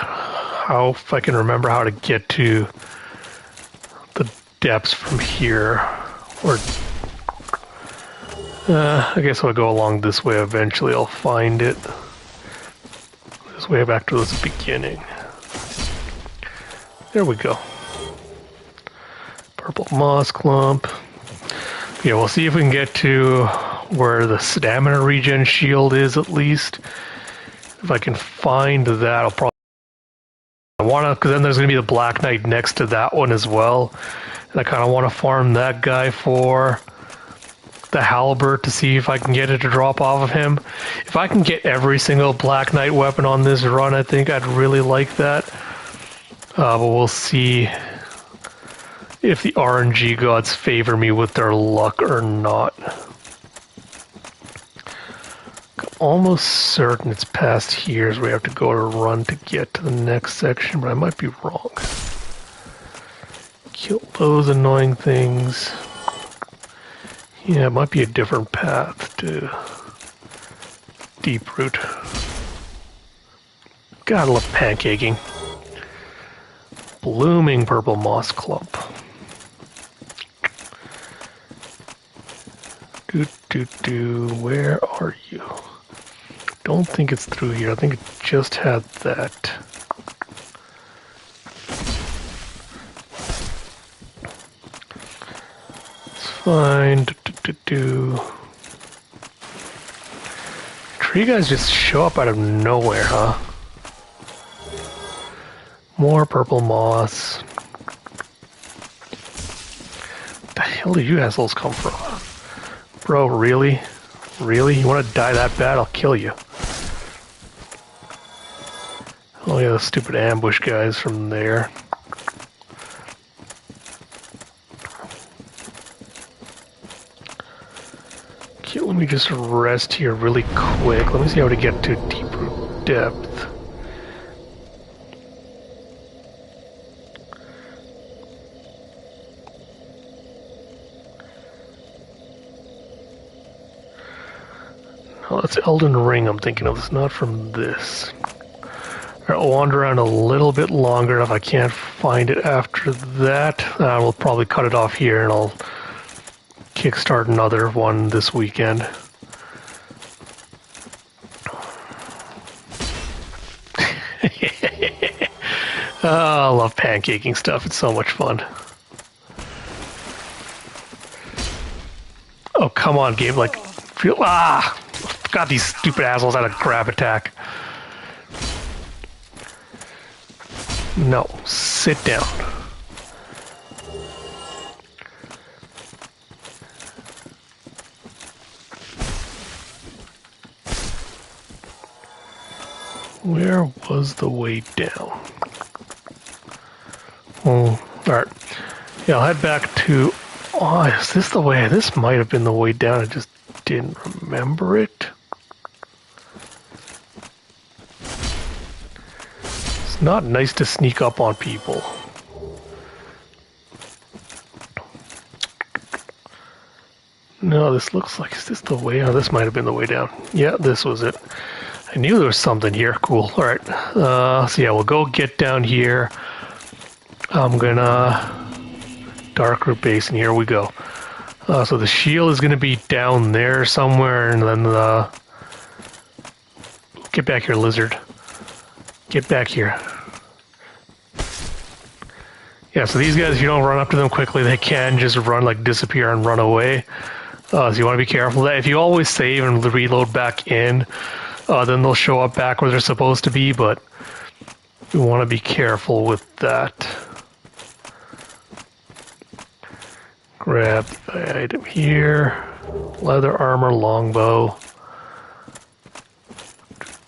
if I can remember how to get to the depths from here, or I guess I'll go along this way eventually. I'll find it. This way back to the beginning. There we go. Purple moss clump. Yeah, we'll see if we can get to where the stamina regen shield is at least. If I can find that, I'll probably... I want to, because then there's going to be the Black Knight next to that one as well. And I kind of want to farm that guy for the halberd to see if I can get it to drop off of him. If I can get every single Black Knight weapon on this run, I think I'd really like that. But we'll see if the RNG gods favor me with their luck or not. I'm almost certain it's past here is where we have to go to run to get to the next section, but I might be wrong. Kill those annoying things. Yeah, it might be a different path to Deep Root. Gotta love pancaking. Blooming purple moss clump. Where are you? Don't think it's through here. I think it just had that. It's fine. Tree guys just show up out of nowhere, huh? More purple moss. Where the hell did you assholes come from? Bro, really? Really? You want to die that bad? I'll kill you. Oh yeah, the stupid ambush guys from there. Okay, let me just rest here really quick. Let me see how to get to Deep Root depth. Oh, that's Elden Ring I'm thinking of. It's not from this. Alright, I'll wander around a little bit longer. If I can't find it after that, we'll probably cut it off here and I'll kickstart another one this weekend. Oh, I love pancaking stuff. It's so much fun. Oh, come on, game. Like, got these stupid assholes out of grab attack. No, sit down. Where was the way down? Oh, alright. Yeah, I'll head back to... Oh, is this the way? This might have been the way down. I just didn't remember it. It's not nice to sneak up on people. No, this looks like... Is this the way? Oh, this might have been the way down. Yeah, this was it. I knew there was something here. Cool. Alright. So yeah, we'll go get down here. I'm gonna... Darkroot Basin, here we go. So the shield is gonna be down there somewhere, and then the... Get back here, lizard. Get back here. Yeah, so these guys, if you don't run up to them quickly, they can just run, like, disappear and run away. So you want to be careful of that. If you always save and reload back in, then they'll show up back where they're supposed to be, but you want to be careful with that. Grab the item here. Leather armor, longbow.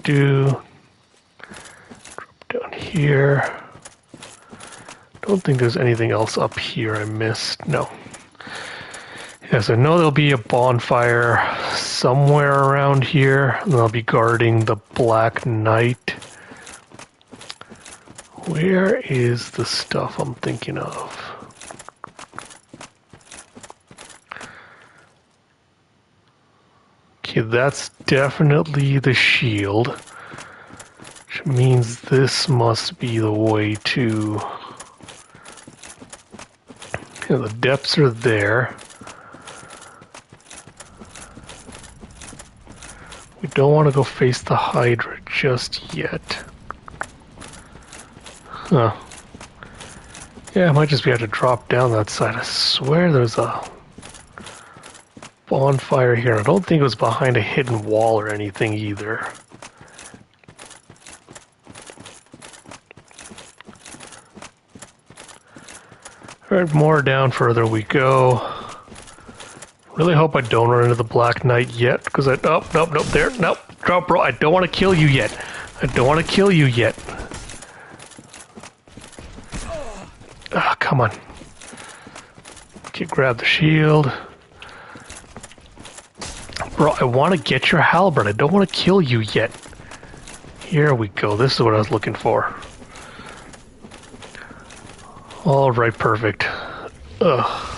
Drop down here. Don't think there's anything else up here I missed. No. Yes, I know there'll be a bonfire somewhere around here, and I'll be guarding the Black Knight. Where is the stuff I'm thinking of? Okay, that's definitely the shield, which means this must be the way to... Yeah, the depths are there. We don't want to go face the Hydra just yet. Huh. Yeah, I might just be able to drop down that side. I swear there's a bonfire here. I don't think it was behind a hidden wall or anything either. Alright, more down further we go. Really hope I don't run into the Black Knight yet, because I... Oh, nope, there. Nope, drop, bro. I don't want to kill you yet. I don't want to kill you yet. Ah, come on. Okay, grab the shield. Bro, I want to get your halberd. I don't want to kill you yet. Here we go. This is what I was looking for. Alright, perfect. Ugh.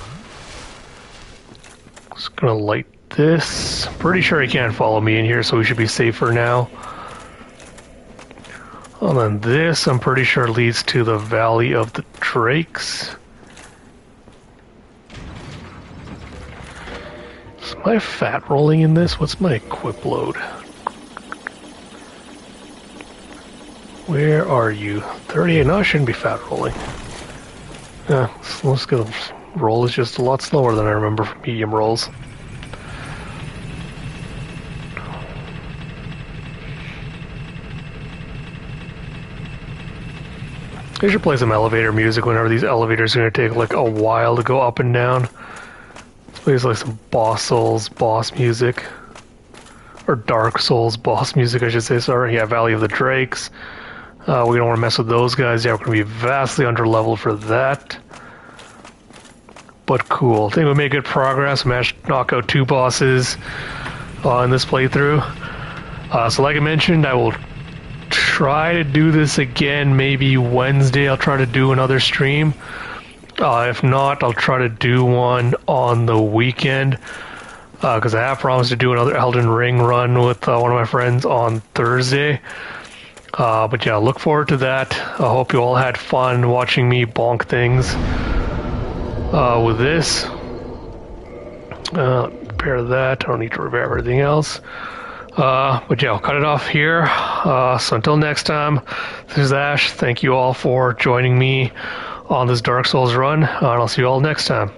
Just gonna light this. Pretty sure he can't follow me in here, so we should be safer now. And then this, I'm pretty sure, leads to the Valley of the Drakes. Is my fat rolling in this? What's my equip load? Where are you? 38. No, I shouldn't be fat rolling. Yeah, let's go. Roll is just a lot slower than I remember from medium rolls. I should play some elevator music whenever these elevators are going to take like a while to go up and down. Let's play like some Boss Souls boss music. Or Dark Souls boss music, I should say, sorry. Yeah, Valley of the Drakes. We don't want to mess with those guys. Yeah, we're going to be vastly under-leveled for that. But cool. I think we made good progress. We managed to knock out 2 bosses in this playthrough. So like I mentioned, I will try to do this again maybe Wednesday. I'll try to do another stream. If not, I'll try to do one on the weekend. Because I have promised to do another Elden Ring run with one of my friends on Thursday. But yeah, look forward to that. I hope you all had fun watching me bonk things. With this, repair that. I don't need to repair everything else. But yeah, I'll cut it off here. So until next time, this is Ash. Thank you all for joining me on this Dark Souls run, and I'll see you all next time.